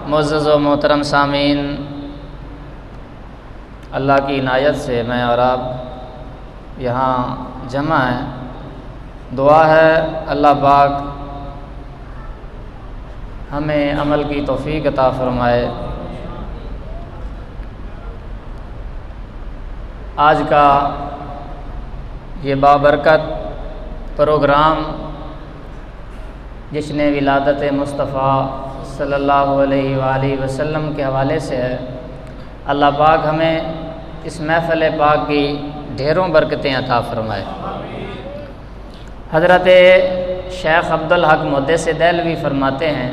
मुअज़्ज़ज़ व मोहतरम सामीन, अल्लाह की इनायत से मैं और आप यहाँ जमा हैं। दुआ है अल्लाह पाक हमें अमल की तौफ़ीक़ अता फ़रमाए। आज का ये बाबरकत प्रोग्राम जिसने विलादत मुस्तफ़ा सल्लल्लाहु अलैहि वसल्लम के हवाले से है, अल्लाह पाक हमें इस महफ़िल पाक की ढेरों बरकतें अता फ़रमाए। हज़रत शेख अब्दुल हक मुहद्दिस देहलवी फ़रमाते हैं,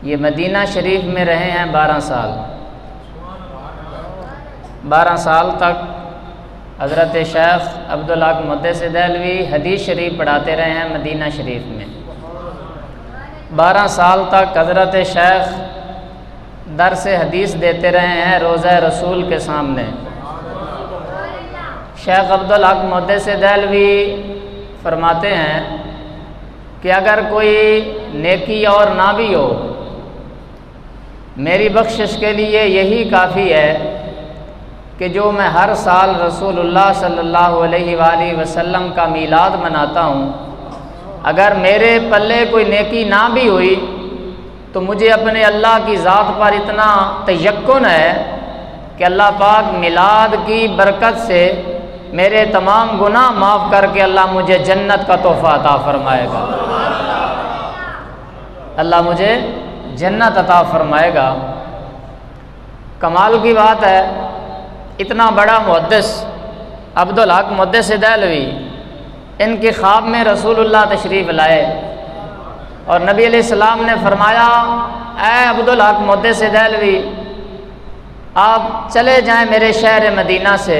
ये मदीना शरीफ में रहे हैं 12 साल। 12 साल तक हज़रत शेख अब्दुल हक मुहद्दिस देहलवी हदीस शरीफ पढ़ाते रहे हैं मदीना शरीफ में। 12 साल तक हज़रत शेख दर्स हदीस देते रहे हैं रोज़ा रसूल के सामने। शेख अब्दुल हक मुहद्दिस देहलवी फरमाते हैं कि अगर कोई नेकी और ना भी हो, मेरी बख्शिश के लिए यही काफ़ी है कि जो मैं हर साल रसूलुल्लाह सल्लल्लाहु अलैहि वसल्लम का मीलाद मनाता हूँ, अगर मेरे पल्ले कोई नेकी ना भी हुई तो मुझे अपने अल्लाह की ज़ात पर इतना तयक्कुन है कि अल्लाह पाक मिलाद की बरकत से मेरे तमाम गुनाह माफ़ करके अल्लाह मुझे जन्नत का तोहफ़ा अता फ़रमाएगा। अल्लाह मुझे जन्नत अता फ़रमाएगा। कमाल की बात है, इतना बड़ा मुहद्दिस अब्दुल हक मुहद्दिस देहलवी, इनके ख्वाब में रसूलुल्लाह तशरीफ़ लाए और नबी अलैहिस्सलाम ने फरमाया, ऐ अब्दुल हक मुहद्दिस देहलवी, आप चले जाएं मेरे शहर मदीना से,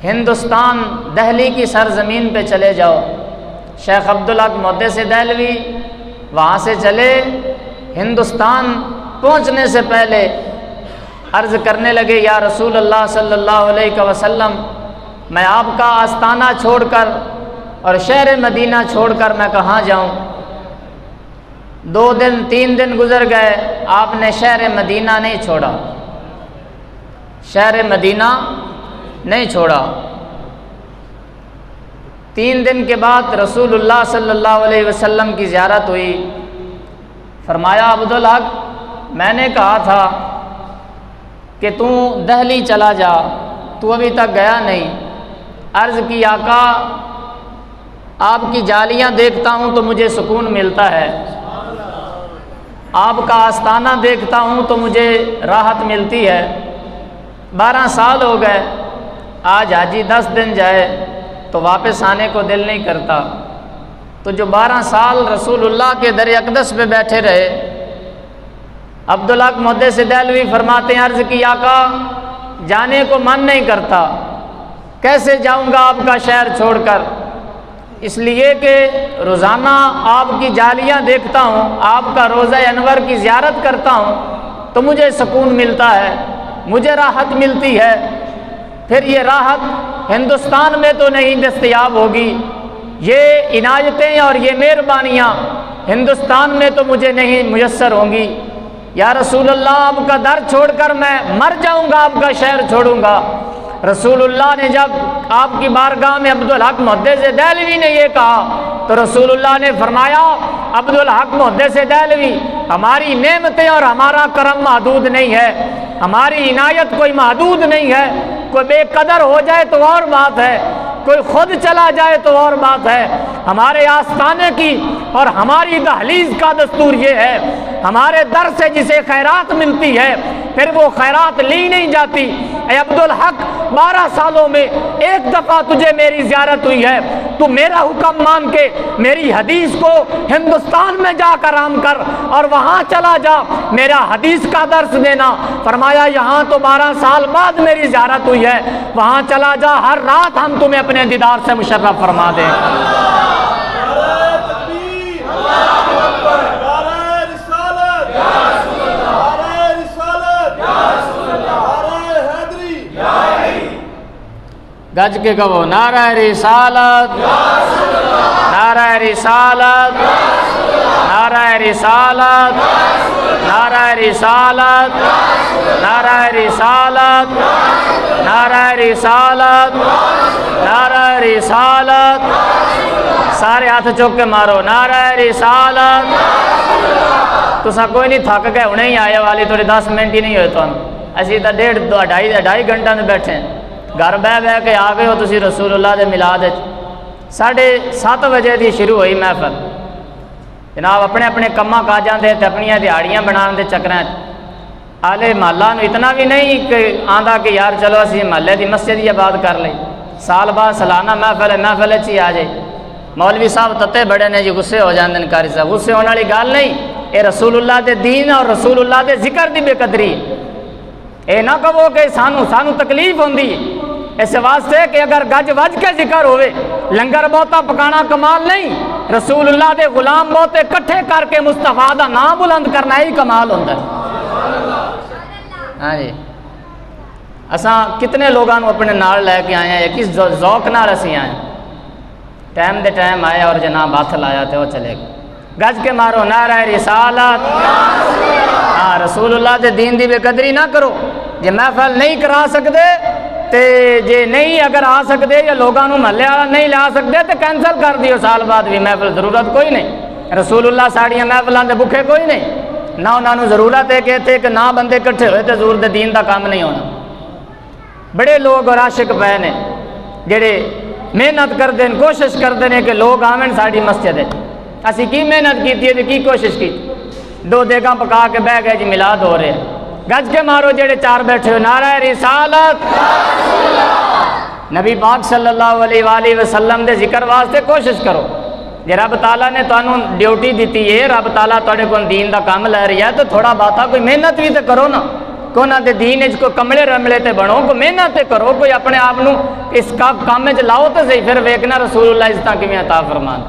हिंदुस्तान दहली की सरज़मीन पे चले जाओ। शेख अब्दुल हक मुहद्दिस देहलवी वहाँ से चले। हिंदुस्तान पहुँचने से पहले अर्ज़ करने लगे, या रसूल अल्लाह सल्लल्लाहु अलैहि वसल्लम, मैं आपका आस्ताना छोड़कर और शहर मदीना छोड़कर मैं कहाँ जाऊँ। 2 दिन 3 दिन गुज़र गए, आपने शहर मदीना नहीं छोड़ा, शहर मदीना नहीं छोड़ा। 3 दिन के बाद रसूलुल्लाह सल्लल्लाहु अलैहि वसल्लम की ज़ियारत हुई। फरमाया, अब्दुल हक, मैंने कहा था कि तू दहली चला जा, तू अभी तक गया नहीं। अर्ज़ की, आका, आपकी जालियाँ देखता हूँ तो मुझे सुकून मिलता है, आपका आस्ताना देखता हूँ तो मुझे राहत मिलती है। 12 साल हो गए, आज हाजी 10 दिन जाए तो वापस आने को दिल नहीं करता। तो जो 12 साल रसूलुल्लाह के दर अक़दस पे बैठे रहे, अब्दुल हक मुहद्दिस देहलवी फरमाते हैं, अर्ज़ की, आका, जाने को मन नहीं करता, कैसे जाऊंगा आपका शहर छोड़कर। इसलिए कि रोज़ाना आपकी जालियां देखता हूँ, आपका रोज़ा अनवर की ज़ियारत करता हूँ तो मुझे सुकून मिलता है, मुझे राहत मिलती है। फिर ये राहत हिंदुस्तान में तो नहीं दस्तयाब होगी, ये इनायतें और ये मेहरबानियाँ हिंदुस्तान में तो मुझे नहीं मुयस्सर होंगी। या रसूलुल्लाह, आपका दर छोड़कर मैं मर जाऊंगा, आपका शहर छोड़ूंगा। रसूलुल्लाह ने जब आपकी बारगाह में अब्दुल हक मुहद्दिस देहलवी ने ये कहा तो रसूलुल्लाह ने फरमाया, अब्दुल हक मुहद्दिस देहलवी, हमारी नेमतें और हमारा करम महदूद नहीं है, हमारी इनायत कोई महदूद नहीं है। कोई बेकदर हो जाए तो और बात है, कोई खुद चला जाए तो और बात है। हमारे आस्ताने की और हमारी दहलीज का दस्तूर ये है, हमारे दर से जिसे खैरात मिलती है फिर वो खैरात ली नहीं जाती। ऐ अब्दुल हक, 12 सालों में एक दफ़ा तुझे मेरी ज़ियारत हुई है, तू मेरा हुक्म मान के मेरी हदीस को हिंदुस्तान में जाकर आम कर और वहाँ चला जा, मेरा हदीस का दर्स देना। फरमाया, यहाँ तो 12 साल बाद मेरी ज़ियारत हुई है, वहाँ चला जा, हर रात हम तुम्हें अपने दीदार से मुशर्रफ फरमा दें। गज के कहो, नारा रिसालत, नारा रिसालत। नाराए रिसालत, नाराए रिसालत, नाराए रिसालत, नाराए रिसालत, नाराए रिसालत। सारे हाथ चुक के मारो नाराए रिसालत। तुसा कोई नहीं थक गए, हुणे ही आए वाली, थोड़े 10 मिनट ही नहीं होए तुम। असी तो 1.5 घंटा में बैठे घर बह बह के आ गए हो तुसी रसूलुल्लाह दे मिलाद। 7:30 बजे की शुरू हुई महफल। जनाब अपने अपने कम्मा काजा के अपनिया दिहाड़ियाँ बनाने के चक्कर आले महला इतना भी नहीं कि आंदा कि यार चलो असी महल्ले की मस्जिद ही आबाद कर ली। साल बाद सालाना महफल है, महफल ही आ जाए। मौलवी साहब तत्ते बड़े ने जी, गुस्से हो जाते हैं कारी साहब। गुस्से होने वाली गल नहीं, ये रसूलुल्लाह के दीन और रसूलुल्लाह के जिक्र की बेकदरी। ये ना कहो कि सानू सानू तकलीफ होंदी इस वास्ते कि अगर गज वज के जिक्र होवे, लंगर बहुता पकाना कमाल नहीं, रसूलुल्लाह के गुलाम बहुते इकट्ठे करके मुस्तफा का नाम बुलंद करना ही कमाल होता है। हाँ जी, असा कितने लोगों अपने नाल लैके आए हैं, किस जौक नाल असी आए। टाइम दे टाइम आया और जनाब हाथ लाया तो चले गए। गज के मारो नाराए रिसालत। हाँ, रसूलुल्लाह के दीन की बेकदरी ना करो। जे महफल नहीं करा सकते तो जे नहीं अगर आ सकते या लोगों महल्ले वाला नहीं ला सकते तो कैंसल कर दियो, साल बाद भी महफल। जरूरत कोई नहीं, रसूलुल्लाह साड़ियाँ महफलों के भुखे कोई नहीं ना। उन्होंने जरूरत है कि इतने कि ना बंदे इकट्ठे होए तो जरूर दे दीन का काम नहीं होना। बड़े लोग और आशिक पे ने जेड़े मेहनत करते हैं, कोशिश करते हैं कि लोग आवन साड़ी मस्जिद है। असी की मेहनत की थी, की कोशिश की, 2 देगा पका के बह गए जी मिलाद हो रहे। गज के मारो जेड़े 4 बैठे हो नाराए रिसालत। नबी पाक सल्लल्लाहु अलैहि वसल्लम के जिक्र वास्ते कोशिश करो। जे रब ताला ने तुहानू ड्यूटी दी है, रब ताला तुहाडे कोल दीन का काम लै रहा है, तो थोड़ा बहुता कोई मेहनत भी तो करो ना। को ना दे दीन च कोई कमले रमले ते बनो, कोई मेहनत ते करो, कोई अपने आप नू इस काम च लाओ तो सही। फिर वेखना रसूलुल्लाह इज्जत किवें अता फरमान।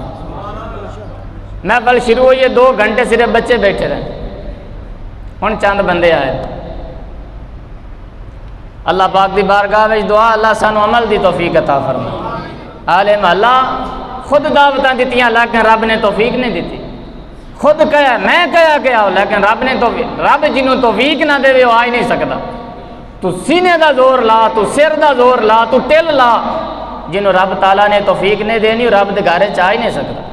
महफल शुरू हुई है, 2 घंटे सिर्फ बच्चे बैठे रहे। हुण चंद बंदे आए। अल्लाह पाक की बारगाह में दुआ, अल्लाह सानू अमल की तौफीक अता फरमाए। आले महल्ला खुद दावतां दित्तियां लेकिन रब ने तौफीक नहीं दी। खुद कहा मैं कहा गया लेकिन रब ने रब जिन्हों तौफीक ना दे वो आ ही नहीं सकता। तू सीने का जोर ला, तू सिर का जोर ला, तू तिल ला, जिन्हों रब ताला ने तौफीक नहीं देनी रब के घर च आ ही नहीं सकता।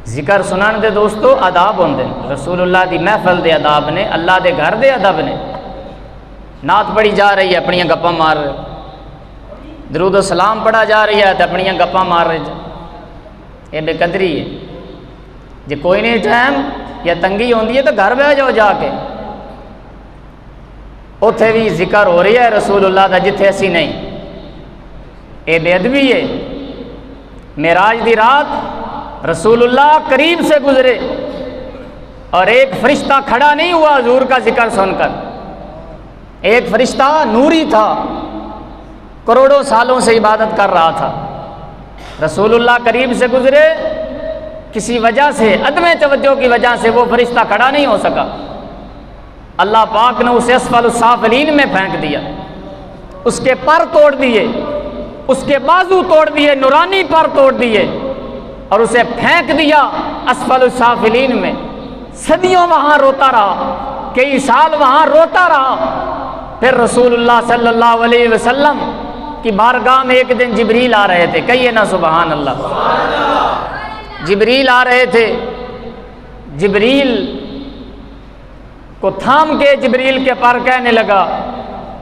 जिक्र सुनने दे दोस्तों आदाब होंगे, रसूलुल्लाह की महफल के आदाब ने, अल्लाह के घर के अदब ने। नात पढ़ी जा रही है, अपनियां गप्पा मार रहे, दरूद सलाम पढ़ा जा रही है तो अपनियां गप्पा मार रहे। ये बेकदरी है। जे कोई नहीं टाइम या तंगी होती है तो घर बह जाओ जाके, उत्थे भी जिक्र हो रही है रसूलुल्लाह का जिथे असी नहीं। ये बेअदबी है। मेराज की रात रसूलुल्लाह करीब से गुजरे और एक फरिश्ता खड़ा नहीं हुआ हुजूर का जिक्र सुनकर। एक फरिश्ता नूरी था, करोड़ों सालों से इबादत कर रहा था। रसूलुल्लाह करीब से गुजरे, किसी वजह से अदम तवज्जो की वजह से वो फरिश्ता खड़ा नहीं हो सका। अल्लाह पाक ने उसे अस्फल साफिलीन में फेंक दिया, उसके पर तोड़ दिए, उसके बाजू तोड़ दिए, नूरानी पर तोड़ दिए और उसे फेंक दिया अस्फल साफिलीन में। सदियों वहाँ रोता रहा, कई साल वहाँ रोता रहा। फिर रसूलुल्लाह सल्लल्लाहु अलैहि वसल्लम की बारगाह में एक दिन जिब्रील आ रहे थे। कहिए ना सुबहान अल्लाह। जिब्रील आ रहे थे। जिब्रील को थाम के जिब्रील के पार कहने लगा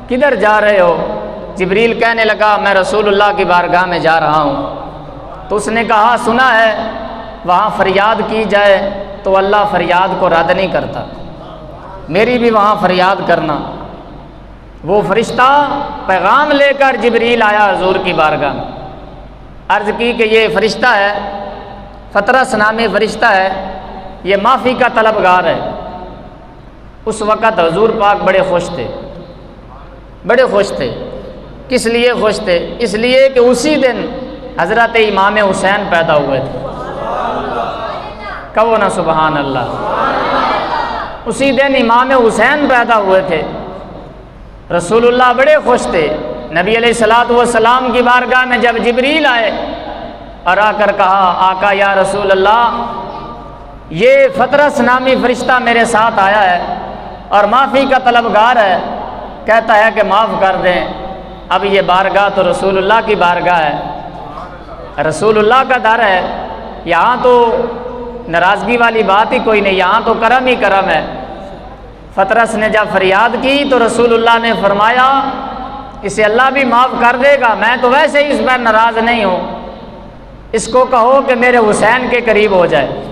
किधर जा रहे हो। जिब्रील कहने लगा मैं रसूलुल्लाह की बारगाह में जा रहा हूँ। तो उसने कहा सुना है वहाँ फरियाद की जाए तो अल्लाह फरियाद को रद्द नहीं करता, मेरी भी वहाँ फरियाद करना। वो फरिश्ता पैगाम लेकर जिब्रील आया हुजूर की बारगाह में। अर्ज़ की कि ये फरिश्ता है, फतरस नामी फरिश्ता है, ये माफ़ी का तलबगार है। उस वक़्त हुजूर पाक बड़े खुश थे, बड़े खुश थे। किस लिए खुश थे? इसलिए कि उसी दिन हज़रत इमाम हुसैन पैदा हुए थे। कहो ना सुबहान अल्लाह। उसी दिन इमाम हुसैन पैदा हुए थे। रसूलुल्लाह बड़े खुश थे। नबी अलैहिस्सलातु वस्सलाम की बारगाह में जब जिब्रील आए और आकर कहा आका या रसूल अल्लाह ये फतरस नामी फरिश्ता मेरे साथ आया है और माफ़ी का तलबगार है, कहता है कि माफ़ कर दें। अब ये बारगाह तो रसूलुल्लाह की बारगाह है, रसूलुल्लाह का दर है। यहाँ तो नाराज़गी वाली बात ही कोई नहीं, यहाँ तो करम ही करम है। फतरस ने जब फरियाद की तो रसूलुल्लाह ने फरमाया इसे अल्लाह भी माफ़ कर देगा, मैं तो वैसे ही इस पर नाराज़ नहीं हूँ, इसको कहो कि मेरे हुसैन के करीब हो जाए।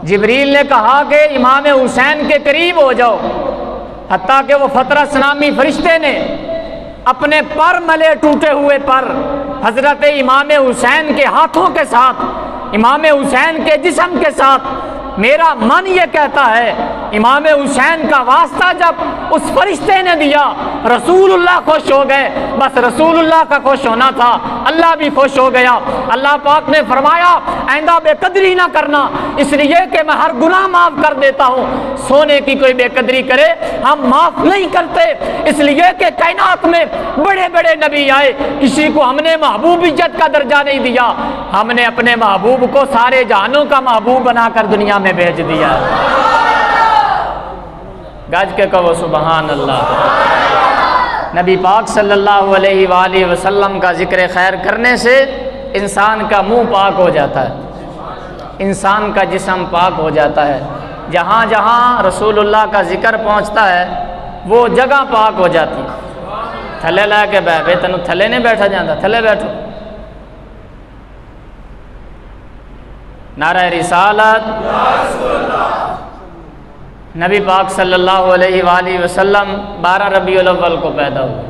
जिब्रील ने कहा कि इमाम हुसैन के करीब हो जाओ, हत्ता कि वो फतरस नामी फरिश्ते ने अपने पर मले टूटे हुए पर हजरत इमाम हुसैन के हाथों के साथ, इमाम हुसैन के जिस्म के साथ, मेरा मन ये कहता है इमाम हुसैन का वास्ता जब उस फरिश्ते ने दिया, रसूलुल्लाह खुश हो गए। बस रसूलुल्लाह का खुश होना था, अल्लाह भी खुश हो गया। अल्लाह पाक ने फरमाया आइंदा बेकदरी ना करना, इसलिए कि मैं हर गुनाह माफ़ कर देता हूँ। सोने की कोई बेकदरी करे हम माफ़ नहीं करते, इसलिए कि कायनात में बड़े बड़े नबी आए, किसी को हमने महबूब इज्जत का दर्जा नहीं दिया, हमने अपने महबूब को सारे जहानों का महबूब बनाकर दुनिया में भेज दिया। गज के कहो सुबहान अल्लाह। नबी पाक सल्लल्लाहु अलैहि वसल्लम का जिक्र खैर करने से इंसान का मुंह पाक हो जाता है, इंसान का जिस्म पाक हो जाता है। जहाँ जहाँ रसूलुल्लाह का जिक्र पहुँचता है वो जगह पाक हो जाती है। थले ला के बह तेन थले नहीं बैठा जाता, थले बैठो। नारा रिसालत। नबी पाक सल्लल्लाहु अलैहि वसल्लम 12 रबीउल अव्वल को पैदा हुए।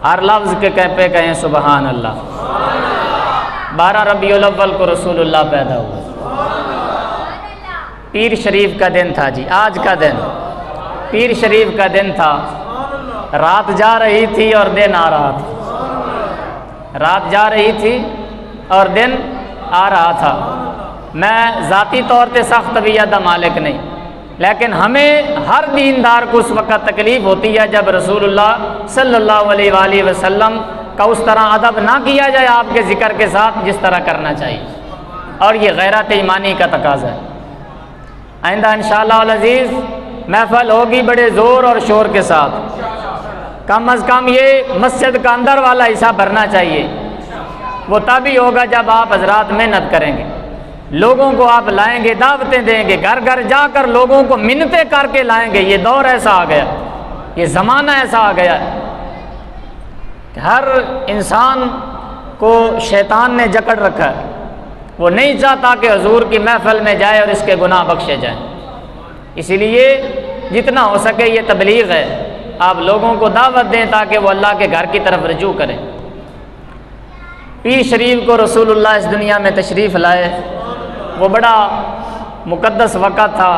हर लफ्ज़ के कहते कहें सुबहान अल्लाह। 12 रबीउल अव्वल को रसूलुल्लाह पैदा हुए। पीर शरीफ का दिन था जी, आज का दिन पीर शरीफ का दिन था। रात जा रही थी और दिन आ रहा था, रात जा रही थी और दिन आ रहा था। मैं ज़ाती तौर पे सख्त तबीयत का मालिक नहीं, लेकिन हमें हर दीनदार को उस वक़्त तकलीफ़ होती है जब रसूलुल्लाह सल्लल्लाहु अलैहि वसल्लम का उस तरह अदब ना किया जाए आपके ज़िक्र के साथ जिस तरह करना चाहिए, और ये गैरत ईमानी का तकाज़ा है। आइंदा इंशाअल्लाह अज़ीज़ महफ़िल होगी बड़े ज़ोर और शोर के साथ, कम अज़ कम ये मस्जिद का अंदर वाला हिस्सा भरना चाहिए। वो तभी होगा जब आप हजरात मेहनत करेंगे, लोगों को आप लाएंगे, दावतें देंगे, घर घर जाकर लोगों को मिन्नतें करके लाएंगे। ये दौर ऐसा आ गया, ये ज़माना ऐसा आ गया कि हर इंसान को शैतान ने जकड़ रखा है। वो नहीं चाहता कि हुजूर की महफिल में जाए और इसके गुनाह बख्शे जाएं। इसीलिए जितना हो सके ये तबलीग है, आप लोगों को दावत दें ताकि वो अल्लाह के घर की तरफ रजू करें। पीर शरीफ को रसूलुल्लाह इस दुनिया में तशरीफ़ लाए, वो बड़ा मुक़द्दस वक़्त था,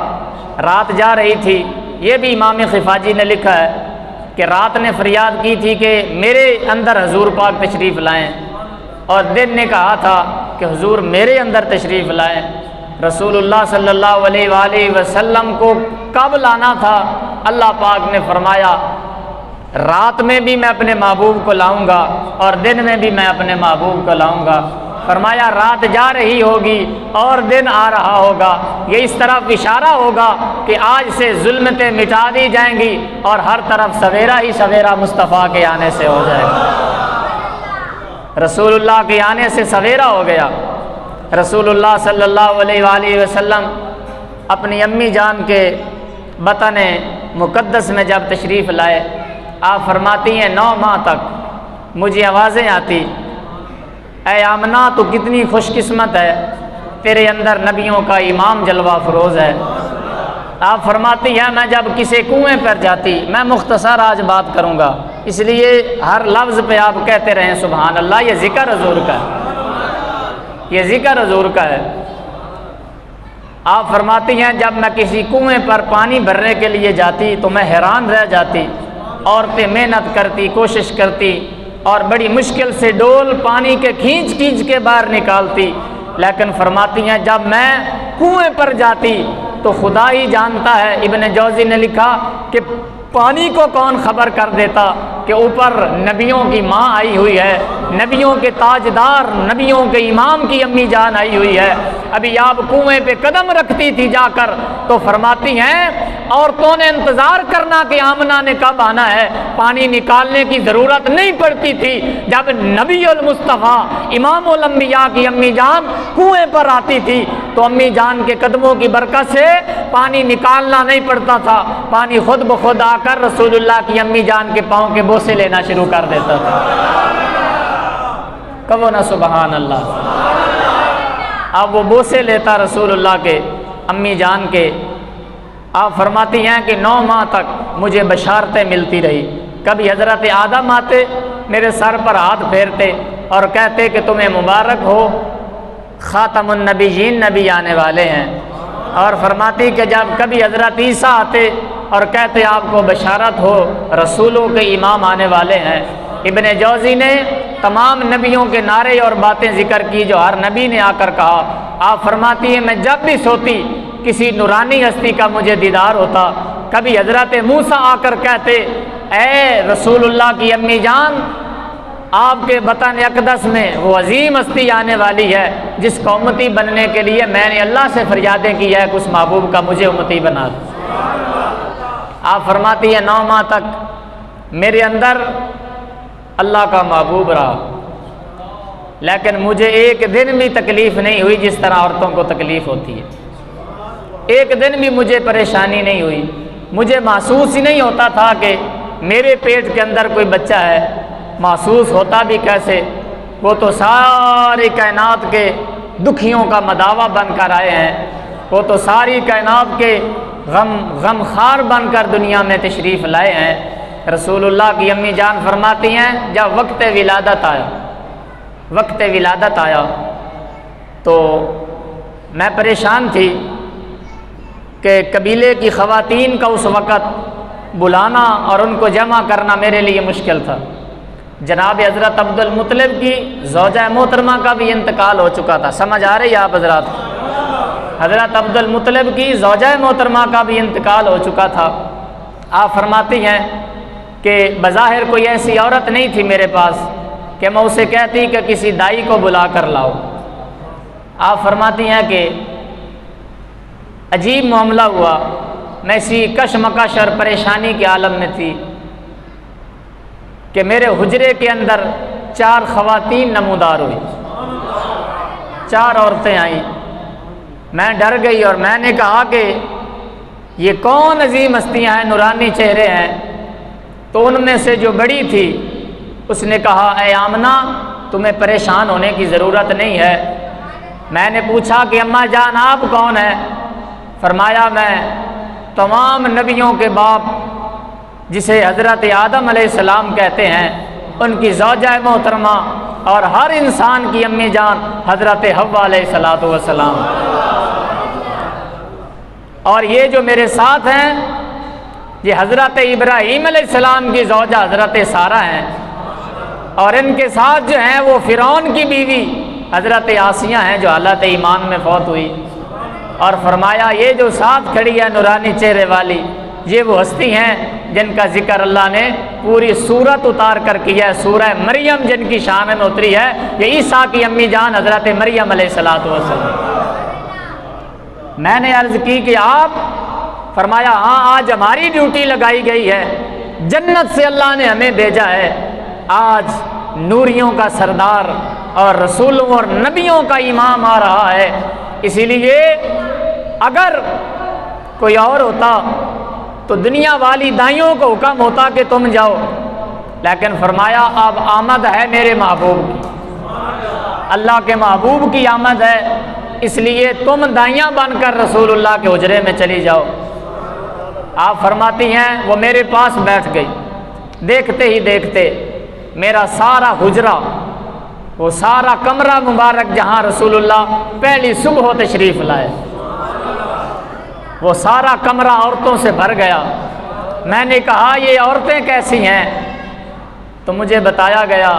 रात जा रही थी। ये भी इमाम खिफाजी ने लिखा है कि रात ने फरियाद की थी कि मेरे अंदर हुजूर पाक तशरीफ़ लाएं, और दिन ने कहा था कि हुजूर मेरे अंदर तशरीफ़ लाएं। रसूलुल्लाह सल्लल्लाहु अलैहि वसल्लम को कब लाना था? अल्लाह पाक ने फरमाया रात में भी मैं अपने महबूब को लाऊंगा और दिन में भी मैं अपने महबूब को लाऊंगा। फरमाया रात जा रही होगी और दिन आ रहा होगा, ये इस तरफ इशारा होगा कि आज से जुल्मतें मिटा दी जाएंगी और हर तरफ सवेरा ही सवेरा मुस्तफ़ा के आने से हो जाएगा। रसूलुल्लाह के आने से सवेरा हो गया। रसूलुल्लाह सल्लल्लाहु अलैहि वसल्लम अपनी अम्मी जान के वतन मुक़द्दस में जब तशरीफ़ लाए, आप फरमाती हैं 9 माह तक मुझे आवाज़ें आती, ऐ आमना तो कितनी खुशकिस्मत है, तेरे अंदर नबियों का इमाम जलवा फरोज़ है। आप फरमाती हैं मैं जब किसी कुएं पर जाती, मैं मुख्तसर आज बात करूँगा इसलिए हर लफ्ज़ पे आप कहते रहें सुभान अल्लाह। ये ज़िक्र हुज़ूर का है, ये ज़िक्र हुज़ूर का है। आप फरमाती हैं जब मैं किसी कुएं पर पानी भरने के लिए जाती तो मैं हैरान रह जाती, औरतें मेहनत करती, कोशिश करती और बड़ी मुश्किल से डोल पानी के खींच खींच के बाहर निकालती, लेकिन फरमाती हैं जब मैं कुएं पर जाती तो खुदा ही जानता है। इब्न जौज़ी ने लिखा कि पानी को कौन खबर कर देता, कि ऊपर नबियों की माँ आई हुई है, नबियों के ताजदार, नबियों के इमाम की अम्मी जान आई हुई है। अभी आप कुएं पे कदम रखती थी जाकर तो फरमाती हैं औरतों ने इंतज़ार करना कि आमना ने कब आना है, पानी निकालने की ज़रूरत नहीं पड़ती थी। जब नबी उल मुस्तफ़ा इमामुल अंबिया की अम्मी जान कुएं पर आती थी तो अम्मी जान के कदमों की बरकत से पानी निकालना नहीं पड़ता था, पानी खुद ब खुद आकर रसूलुल्लाह की अम्मी जान के पाँव के बोसे लेना शुरू कर देता था। कहो ना सुबहान अल्लाह। अब वो बोसे लेता रसूलुल्लाह के अम्मी जान के। आप फरमाती हैं कि 9 माह तक मुझे बशारतें मिलती रही। कभी हज़रत आदम आते, मेरे सर पर हाथ फेरते और कहते कि तुम्हें मुबारक हो, ख़ातमुन नबीयीन नबी आने वाले हैं। और फरमाती कि जब कभी हज़रत ईसा आते और कहते आपको बशारत हो, रसूलों के इमाम आने वाले हैं। इब्ने जौज़ी ने तमाम नबियों के नारे और बातें ज़िक्र की जो हर नबी ने आकर कहा। आप फरमाती है मैं जब भी सोती किसी नूरानी हस्ती का मुझे दीदार होता। कभी हज़रत मूसा आकर कहते ए रसूलुल्लाह की अम्मी जान, आपके वतन अक़दस में वो अजीम हस्ती आने वाली है जिसका उम्मती बनने के लिए मैंने अल्लाह से फरियादें की है कि उस महबूब का मुझे उम्मती बना दो। आप फरमाती है 9 माह तक मेरे अंदर अल्लाह का महबूब रहा, लेकिन मुझे एक दिन भी तकलीफ़ नहीं हुई जिस तरह औरतों को तकलीफ़ होती है। एक दिन भी मुझे परेशानी नहीं हुई। मुझे महसूस ही नहीं होता था कि मेरे पेट के अंदर कोई बच्चा है। महसूस होता भी कैसे, वो तो सारी कायनात के दुखियों का मदावा बनकर आए हैं। वो तो सारी कायनात के गमखार बनकर दुनिया में तशरीफ़ लाए हैं। रसूलुल्लाह की अम्मी जान फरमाती हैं जब वक्त विलादत आया तो मैं परेशान थी कि कबीले की ख़वातीन का उस वक़्त बुलाना और उनको जमा करना मेरे लिए मुश्किल था। जनाब हज़रत अब्दुल मुत्तलिब की ज़ौजा मोहतरमा का भी इंतकाल हो चुका था। समझ आ रही है आप हज़रात? हज़रत अब्दुल मुत्तलिब की ज़ौजा मोहतरमा का भी इंतकाल हो चुका था। आप फरमाती हैं कि बज़ाहिर कोई ऐसी औरत नहीं थी मेरे पास कि मैं उसे कहती कि किसी दाई को बुला कर लाओ। आप फरमाती हैं कि अजीब मामला हुआ। मैं इसी कशमकश और परेशानी के आलम में थी कि मेरे हुजरे के अंदर 4 ख़वातीन नमूदार हुई, 4 औरतें आईं। मैं डर गई और मैंने कहा कि ये कौन अजीम हस्तियाँ हैं, नूरानी चेहरे हैं। तो उनमें से जो बड़ी थी उसने कहा ए आमना, तुम्हें परेशान होने की ज़रूरत नहीं है। मैंने पूछा कि अम्मा जान आप कौन हैं? फरमाया मैं तमाम नबियों के बाप जिसे हज़रत आदम अलैहिस्सलाम कहते हैं उनकी ज़ौजा मोहतरमा और हर इंसान की अम्मी जान हज़रत हव्वा अलैहिस्सलातु वस्सलाम। और ये जो मेरे साथ हैं ये हज़रत इब्राहीम अलैहिस्सलाम की ज़ौजा हज़रत सारा हैं और इनके साथ जो हैं वो फ़िरौन की बीवी हज़रत आसिया हैं जो हालत ईमान में फौत हुई। और फरमाया ये जो साथ खड़ी है नूरानी चेहरे वाली, ये वो हस्ती हैं जिनका जिक्र अल्लाह ने पूरी सूरत उतार कर किया है। सूरह मरियम जिनकी शान में उतरी है, ये ईसा की अम्मी जान हज़रत मरियम अलैहिस्सलातु वस्सलाम। मैंने अर्ज़ की कि आप? फरमाया हाँ, आज हमारी ड्यूटी लगाई गई है, जन्नत से अल्लाह ने हमें भेजा है। आज नूरियों का सरदार और रसूलों और नबियों का इमाम आ रहा है। इसीलिए अगर कोई और होता तो दुनिया वाली दाइयों को हुक्म होता कि तुम जाओ, लेकिन फरमाया अब आमद है मेरे महबूब की, अल्लाह के महबूब की आमद है, इसलिए तुम दाइयाँ बनकर रसूलुल्लाह के हुजरे में चली जाओ। आप फरमाती हैं वो मेरे पास बैठ गई। देखते ही देखते मेरा सारा हुजरा, वो सारा कमरा मुबारक जहाँ रसूलुल्लाह पहली सुबह तशरीफ़ लाए, वो सारा कमरा औरतों से भर गया। मैंने कहा ये औरतें कैसी हैं? तो मुझे बताया गया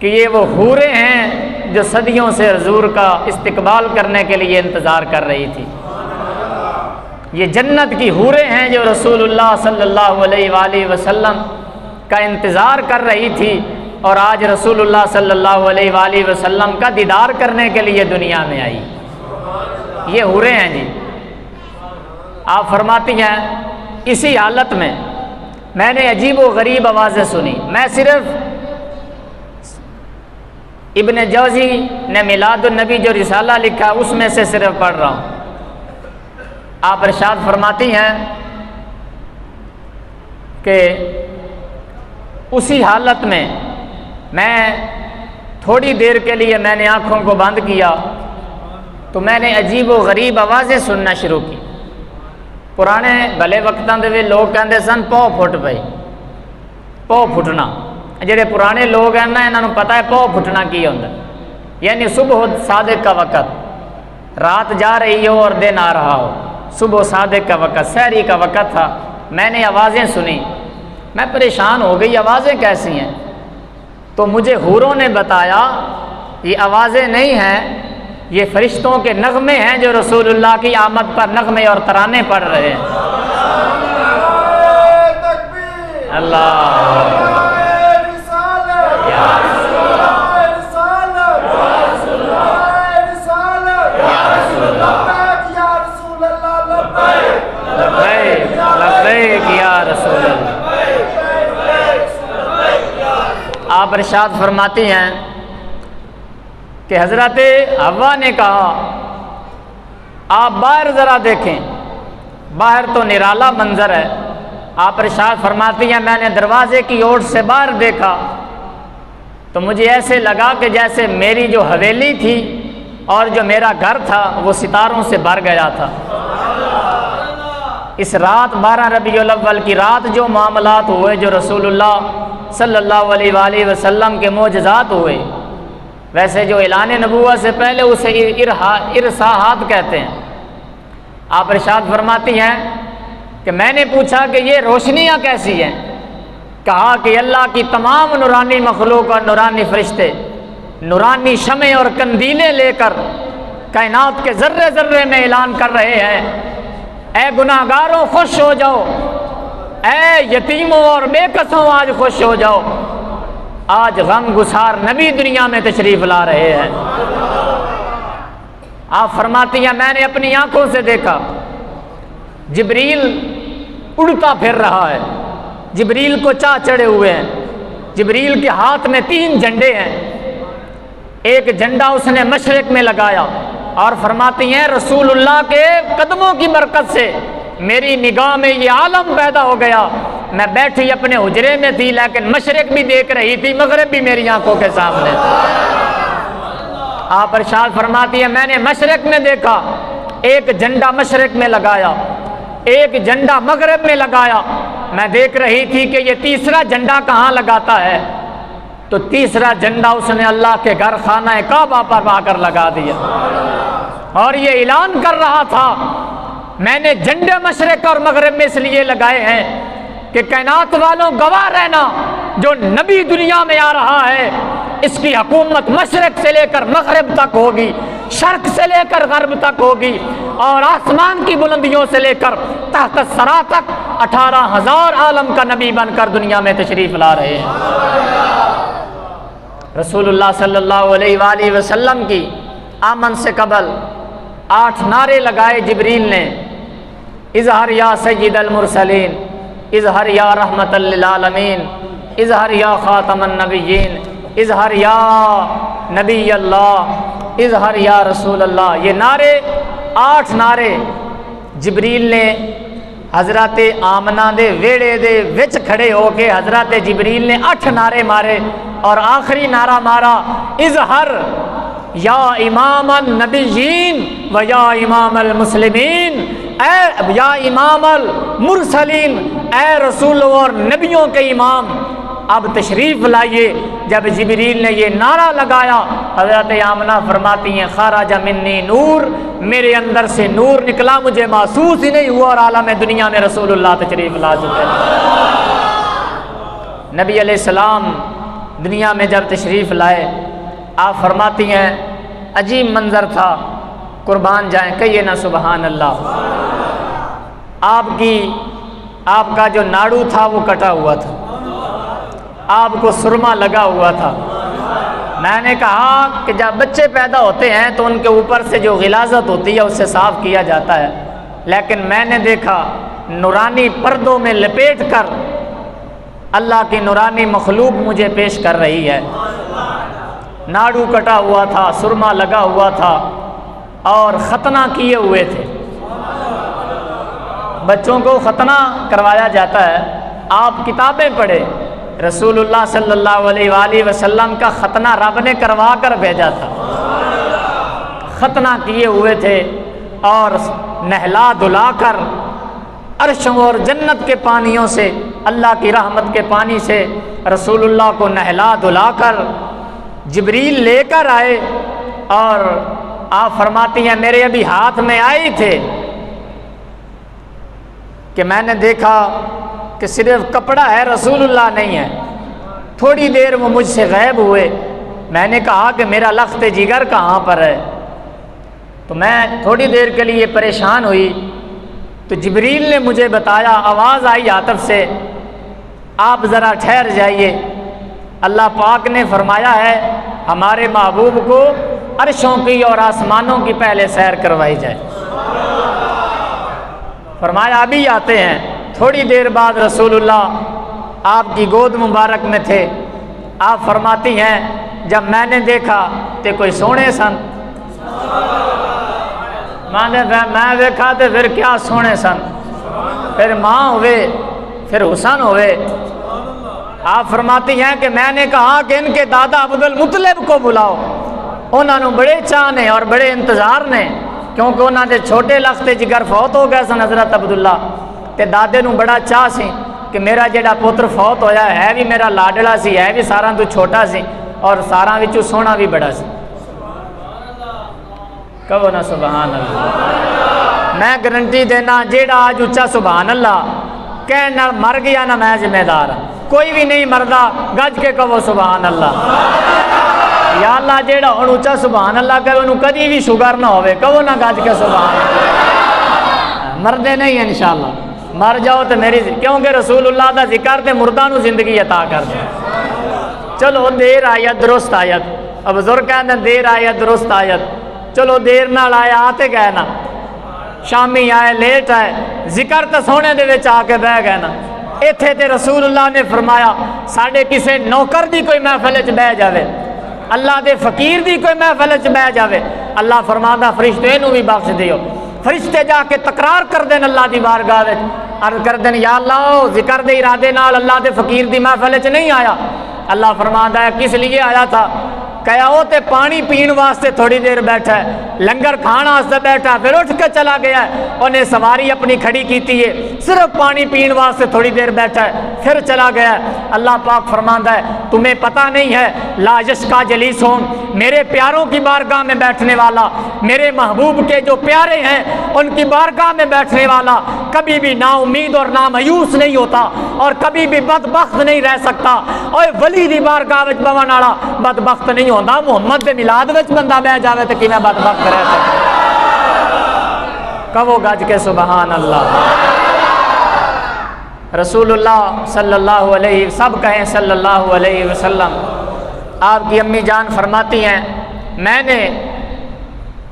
कि ये वो हूरें हैं जो सदियों से हुजूर का इस्तकबाल करने के लिए इंतज़ार कर रही थी। ये जन्नत की हूरें हैं जो रसूलुल्लाह सल्लल्लाहु अलैहि वसल्लम का इंतज़ार कर रही थी और आज रसूलुल्लाह सल्लल्लाहु अलैहि वसल्लम का दीदार करने के लिए दुनिया में आई। ये हुरे हैं जी। आप फरमाती हैं इसी हालत में मैंने अजीब व गरीब आवाज़ें सुनी। मैं सिर्फ इब्न जौज़ी ने मिलादुन नबी जो रिसाला लिखा उसमें से सिर्फ पढ़ रहा हूँ। आप इरशाद फरमाती हैं कि उसी हालत में मैं थोड़ी देर के लिए मैंने आँखों को बंद किया तो मैंने अजीब व गरीब आवाज़ें सुनना शुरू की। पुराने भले वक्तां दे वे लोग कहते सन पौ फुट पई, पौ फुटना। जेडे पुराने लोग हैं ना इन्हों पता है पौ फुटना की होंदा, यानी सुबह सादिक का वक़्त, रात जा रही हो और दिन आ रहा हो, सुबह सादिक का वक़्त, सहरी का वक़्त था। मैंने आवाज़ें सुनी, मैं परेशान हो गई आवाज़ें कैसी हैं। तो मुझे हूरों ने बताया ये आवाज़ें नहीं हैं, ये फरिश्तों के नगमे हैं जो रसूलुल्लाह की आमद पर नगमे और तराने पढ़ रहे हैं। अल्लाह आप इरशाद फरमाती हैं कि हज़रत हव्वा ने कहा आप बाहर ज़रा देखें, बाहर तो निराला मंजर है। आप इरशाद फरमाती हैं मैंने दरवाजे की ओर से बाहर देखा तो मुझे ऐसे लगा कि जैसे मेरी जो हवेली थी और जो मेरा घर था वो सितारों से भर गया था। इस रात 12 रबीउल अव्वल की रात जो मामलात हुए, जो रसूलुल्लाह सल्लल्लाहु अलैहि वसल्लम के मोजज़ात हुए, वैसे जो ऐलान नबूवत से पहले उसे इरसाहात कहते हैं। आप इरशाद फरमाती हैं कि मैंने पूछा कि ये रोशनियाँ कैसी हैं। कहा कि अल्लाह की तमाम नूरानी मखलूक और नूरानी फरिश्ते नूरानी शमे और कंदीलें लेकर कायनात के ज़र्रे ज़र्रे में ऐलान कर रहे हैं ए गुनाहगारों खुश हो जाओ, ए यतीमों और बेकसों आज खुश हो जाओ, आज गम गुसार नबी दुनिया में तशरीफ़ ला रहे हैं। आप फरमाती हैं मैंने अपनी आंखों से देखा जिब्रील उड़ता फिर रहा है, जिब्रील को चाह चढ़े हुए हैं। जिब्रील के हाथ में 3 झंडे हैं। एक झंडा उसने मशरिक में लगाया और फरमाती हैं रसूलुल्लाह के कदमों की बरकत से मेरी निगाह में ये आलम पैदा हो गया। मैं बैठी अपने हुजरे में थी लेकिन मशरिक भी देख रही थी, मगरिब भी मेरी आंखों के सामने। आप इरशाद फरमाती है मैंने मशरिक में देखा, एक झंडा मशरिक में लगाया, एक झंडा मगरिब में लगाया। मैं देख रही थी कि ये तीसरा झंडा कहाँ लगाता है, तो तीसरा झंडा उसने अल्लाह के घर खाना काबा पर आकर लगा दिया और ये ऐलान कर रहा था मैंने झंडे मशरिक और मगरिब में इसलिए लगाए हैं कि कायनात वालों गवाह रहना, जो नबी दुनिया में आ रहा है इसकी हुकूमत मशरिक से लेकर मगरिब तक होगी, शर्क से लेकर गर्ब तक होगी और आसमान की बुलंदियों से लेकर तहत सरा तक 18,000 आलम का नबी बनकर दुनिया में तशरीफ ला रहे हैं। रसूलुल्लाह सल्लल्लाहु अलैहि वसल्लम की आमन से कबल 8 नारे लगाए जिब्रील ने, इज़हर या सय्यिदल मुरसलीन, इज़हर या रहमतल लिल आलमीन, इज़हर या खातमन नबिय्यीन, इज़हर या नबी अल्लाह, इज़हर या रसूल अल्लाह। ये नारे 8 नारे जिब्रील ने हज़रत आमना दे वेड़े दे विच खड़े होके हज़रत जिब्रील ने 8 नारे मारे और आखिरी नारा मारा इज़हर या इमाम नबिय्यीन व या इमाम मुस्लिमीन, ए या इमाम मुरसलीन, ए रसूल और नबियों के इमाम अब तशरीफ़ लाइए। जब जिब्रील ने ये नारा लगाया हज़रत आमना फरमाती हैं खाराजा मिन्नी नूर, मेरे अंदर से नूर निकला, मुझे महसूस ही नहीं हुआ और आलम दुनिया में रसूलुल्लाह तशरीफ़ ला चुके। नबी अलैहिस्सलाम दुनिया में जब तशरीफ़ लाए आप फरमाती हैं अजीब मंज़र था, कुर्बान जाएं कहिए ना सुबहान अल्लाह। आपका जो नाड़ू था वो कटा हुआ था, आपको सुरमा लगा हुआ था। मैंने कहा कि जब बच्चे पैदा होते हैं तो उनके ऊपर से जो गिलाजत होती है उससे साफ़ किया जाता है, लेकिन मैंने देखा नूरानी पर्दों में लपेट कर अल्लाह की नूरानी मखलूक मुझे पेश कर रही है। नाड़ू कटा हुआ था, सुरमा लगा हुआ था और ख़तना किए हुए थे। बच्चों को ख़तना करवाया जाता है। आप किताबें पढ़े, रसूलुल्लाह सल्लल्लाहु अलैहि वसल्लम का ख़तना रब ने करवा कर भेजा था। ख़तना किए हुए थे और नहला धुला कर अर्शों और जन्नत के पानियों से, अल्लाह की रहमत के पानी से रसूलुल्लाह को नहला धुला कर जिब्रील लेकर आए। और आप फरमाती हैं मेरे अभी हाथ में आए थे कि मैंने देखा कि सिर्फ कपड़ा है, रसूलुल्लाह नहीं है। थोड़ी देर वो मुझसे गायब हुए। मैंने कहा कि मेरा लख्त जिगर कहाँ पर है, तो मैं थोड़ी देर के लिए परेशान हुई। तो जिब्रील ने मुझे बताया, आवाज़ आई आतफ से, आप ज़रा ठहर जाइए। अल्लाह पाक ने फरमाया है हमारे महबूब को अर्शों की और आसमानों की पहले सैर करवाई जाए। फरमाया अभी आते हैं। थोड़ी देर बाद रसूलुल्लाह आपकी गोद मुबारक में थे। आप फरमाती हैं जब मैंने देखा तो कोई सोने सन, मैं देखा तो फिर क्या सोने सन, फिर माँ हुए, फिर हुसन हुए। आप फरमाती हैं कि मैंने कहा कि इनके दादा अब्दुल मुतलिब को बुलाओ। उन्होंने बड़े चाह ने और बड़े इंतज़ार ने, क्योंकि उन्होंने छोटे लख्ते जिगर फौत हो गए सन हज़रत अब्दुल्ला, ते दादे नूं बड़ा चाह सी कि मेरा जेड़ा पुत्र फौत होया है भी मेरा लाडला सी, है भी सारा तो छोटा सी और सारा विचों सोहना भी बड़ा सी। कहो ना सुभान अल्लाह। मैं गारंटी देना जेड़ा आज उच्चा सुभान अल्लाह कहने नाल मर गया ना, मैं जिम्मेदार। कोई भी नहीं मरदा, गज के कहो सुभान अल्लाह। या अल्लाह जेड़ा हुण उच्चा सुभान अल्लाह कहे उन्होंने कभी भी शुगर ना होवे, कहो ना गज के सुभान अल्लाह। मरदे नहीं है इंशाअल्लाह, मर जाओ तो मेरी, क्योंकि रसूलुल्लाह दा जिक्र ते मुर्दा नूं जिंदगी अता कर दे। चलो देर आयत दुरुस्त आयत, अब बुजुर्ग कहते देर आयत दुरुस्त आयत। चलो देर नाल आया आते गए ना, शामी आए लेट आए, जिक्र तो सोने दे विच आके बह गए ना। इत्थे ते रसूलुल्लाह ने फरमाया साडे किसे नौकर दी कोई महफिल च बह जावे, अल्लाह दे फकीर दी कोई महफिल च बह जावे, अल्लाह फरमांदा फरिश्ते नूं भी बख्श दियो। फरिश्ते जाके तकरार कर देन अल्लाह दी बारगाह विच, अर्ज कर देन या अल्लाह जिक्र दे इरादे नाल अल्लाह दे फकीर दी महफिल च नहीं आया। अल्लाह फरमांदा है किस लिए आया था? कहा वो तो पानी पीने वास्ते थोड़ी देर बैठा है, लंगर खाने वास्ते बैठा, फिर उठ के चला गया है। उन्हें सवारी अपनी खड़ी की है, सिर्फ पानी पीने वास्ते थोड़ी देर बैठा है, फिर चला गया है। अल्लाह पाक फरमांदा है तुम्हें पता नहीं है लाजश का जलीस हो, मेरे प्यारों की बारगाह में बैठने वाला, मेरे महबूब के जो प्यारे हैं उनकी बारगाह में बैठने वाला कभी भी ना उम्मीद और ना मायूस नहीं होता और कभी भी बदबख्त नहीं रह सकता। और वली दी बारगाह विच बवन वाला बदबख्त नहीं होता। मुहम्मद दे मिलाद विच बंदा बह जावे तो किवें बदबख्त रह सकता? कहो गज के सुभान अल्लाह। रसूलुल्लाह सल्लल्लाहु अलैहि, सब कहें सल्लल्लाहु अलैहि वसल्लम। आपकी अम्मी जान फरमाती हैं मैंने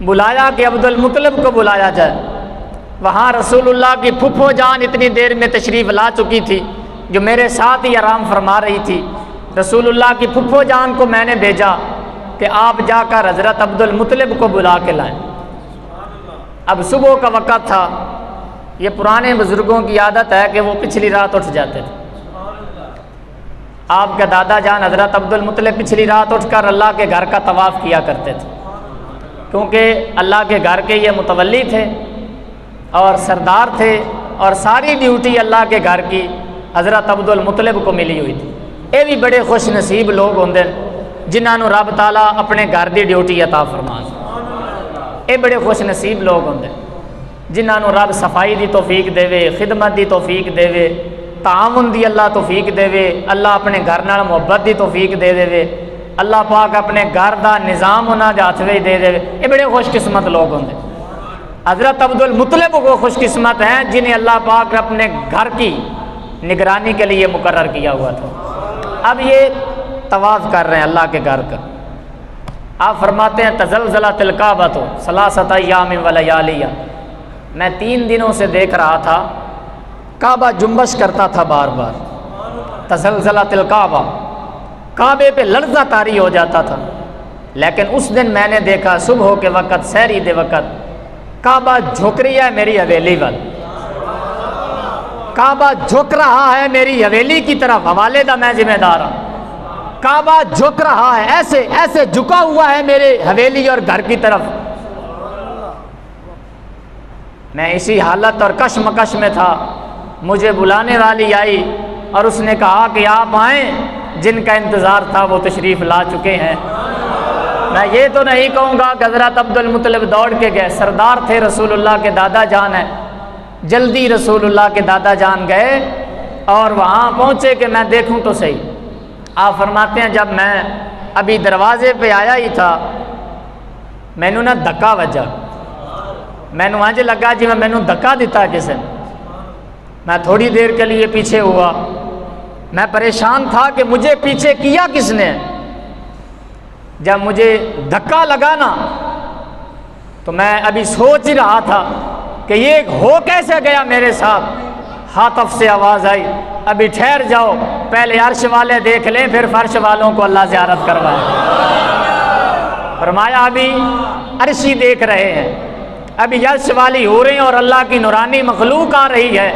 बुलाया कि अब्दुल मुतलिब को बुलाया जाए। वहाँ रसूलुल्लाह की फुफो जान इतनी देर में तशरीफ़ ला चुकी थी, जो मेरे साथ ही आराम फरमा रही थी। रसूलुल्लाह की फुफो जान को मैंने भेजा कि आप जाकर हज़रत अब्दुल मुतलिब को बुला के लाएं। अब सुबह का वक़्त था। ये पुराने बुज़ुर्गों की आदत है कि वो पिछली रात उठ जाते थे। आपके दादा जान हज़रत अब्दुल मुतलिब पिछली रात उठकर अल्लाह के घर का तवाफ़ किया करते थे, क्योंकि अल्लाह के घर के ये मुतवल्ली थे और सरदार थे और सारी ड्यूटी अल्लाह के घर की हज़रत अब्दुल मुतलिब को मिली हुई थी। ये भी बड़े खुश नसीब लोग होंगे जिन्होंने रब ताला अपने घर की ड्यूटी अता फरमा। ये बड़े खुश नसीब लोग होंगे जिन्होंने रब सफाई की तौफीक देवे, खिदमत की तौफीक देवे, ताउन की अल्लाह तौफीक देवे, अल्लाह अपने घर नाल मुहब्बत की तौफीक दे देवे, अल्लाह पाक अपने घर का निज़ाम उन्होंने हथ में दे देवे। ये बड़े खुशकिस्मत लोग होंगे। हज़रत अब्दुल मुतलिब को खुशकिस्मत हैं जिन्हें अल्लाह पाक अपने घर की निगरानी के लिए मुकर्रर किया हुआ था। अब ये तवाफ कर रहे हैं अल्लाह के घर का। आप फरमाते हैं तज़लज़लतिल काबतु सलासत अय्याम व लयालिया, मैं 3 दिनों से देख रहा था काबा जुम्बश करता था बार बार। तज़लज़लतिल काबा, काबे पे लर्ज़ा तारी हो जाता था। लेकिन उस दिन मैंने देखा सुबह के वक़्त सहरी दे वक़्त काबा झुक रही है मेरी हवेली वाल, काबा झुक रहा है मेरी हवेली की तरफ, हवाले दा मैं जिम्मेदार हूँ। काबा झुक रहा है, ऐसे ऐसे झुका हुआ है मेरे हवेली और घर की तरफ। मैं इसी हालत और कशमकश में था, मुझे बुलाने वाली आई और उसने कहा कि आप आए, जिनका इंतज़ार था वो तशरीफ़ ला चुके हैं। मैं ये तो नहीं कहूँगा कि हज़रत अब्दुल मुत्तलिब दौड़ के गए, सरदार थे, रसूलुल्लाह के दादा जान है, जल्दी रसूलुल्लाह के दादा जान गए और वहाँ पहुँचे कि मैं देखूँ तो सही। आप फरमाते हैं जब मैं अभी दरवाजे पे आया ही था, मैनू ना धक्का वजा, मैनू अंज लगा जी मैनू धक्का दिता किसी ने। मैं थोड़ी देर के लिए पीछे हुआ, मैं परेशान था कि मुझे पीछे किया किसने। जब मुझे धक्का लगा ना तो मैं अभी सोच ही रहा था कि ये हो कैसे गया मेरे साथ। हाथफ से आवाज़ आई, अभी ठहर जाओ, पहले अर्श वाले देख लें फिर फर्श वालों को अल्लाह ज़ियारत करवाए। फरमाया अभी अर्शी देख रहे हैं, अभी अर्श वाली हो रही हैं और अल्लाह की नूरानी मखलूक आ रही है,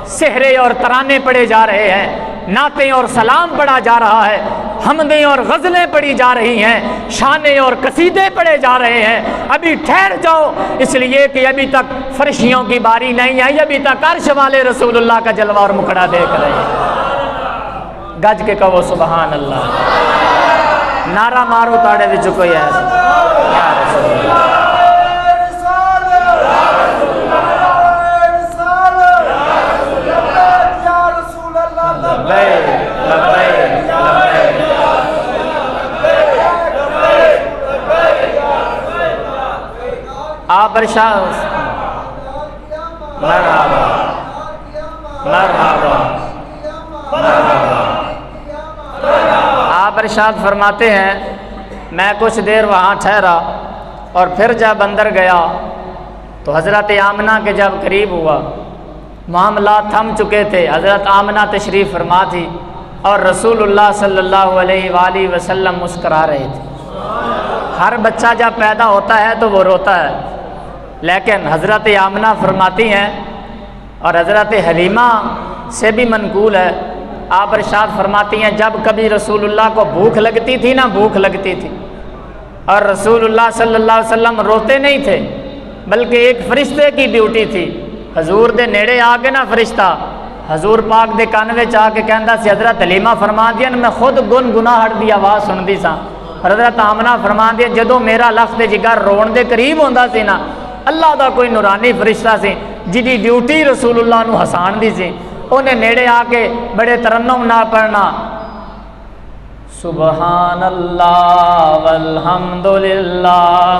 सेहरे और तराने पढ़े जा रहे हैं, नातें और सलाम पढ़ा जा रहा है, हमदें और गज़लें पढ़ी जा रही हैं, शाने और कसीदे पढ़े जा रहे हैं। अभी ठहर जाओ, इसलिए कि अभी तक फरिश्तियों की बारी नहीं आई, अभी तक अर्श वाले रसूलुल्लाह का जलवा और मुखड़ा देख रहे हैं। गज के कहो सुबहान अल्लाह, नारा मारो ताड़े विच कोई है। आप इरशाद फरमाते हैं मैं कुछ देर वहाँ ठहरा और फिर जब अंदर गया तो हज़रत आमना के जब करीब हुआ, मामला थम चुके थे, हज़रत आमना तशरीफ़ फरमा थी और रसूलुल्लाह सल्लल्लाहु अलैहि वसल्लम मुस्करा रहे थे। हर बच्चा जब पैदा होता है तो वो रोता है, लेकिन हज़रत आमना फरमाती हैं और हज़रत हलीमा से भी मनकूल है, आप इरशाद फरमाती हैं जब कभी रसूलुल्लाह को भूख लगती थी ना, भूख लगती थी और रसूलुल्लाह सल्लल्लाहु अलैहि वसल्लम रोते नहीं थे, बल्कि एक फरिश्ते की ड्यूटी थी। हजूर दे नेड़े आके ना फरिश्ता हजूर पाक दे कान विच आके कहंदा सी, हज़रत हलीमा फरमा दिया मैं खुद गुनगुनाहट दी आवाज़ सुनदी सा। हज़रत आमना फरमा दिया जदों मेरा लफ्ज़ जिगर रोण दे करीब होंदा सी ना, अल्लाह दा कोई नूरानी फरिश्ता सी जिहदी ड्यूटी रसूलुल्लाह नूं हसान दी सी, उन्हें नेड़े आके बड़े तरन्नुम ना पढ़ना, सुबहान अल्लाह वल्हम्दुलिल्लाह,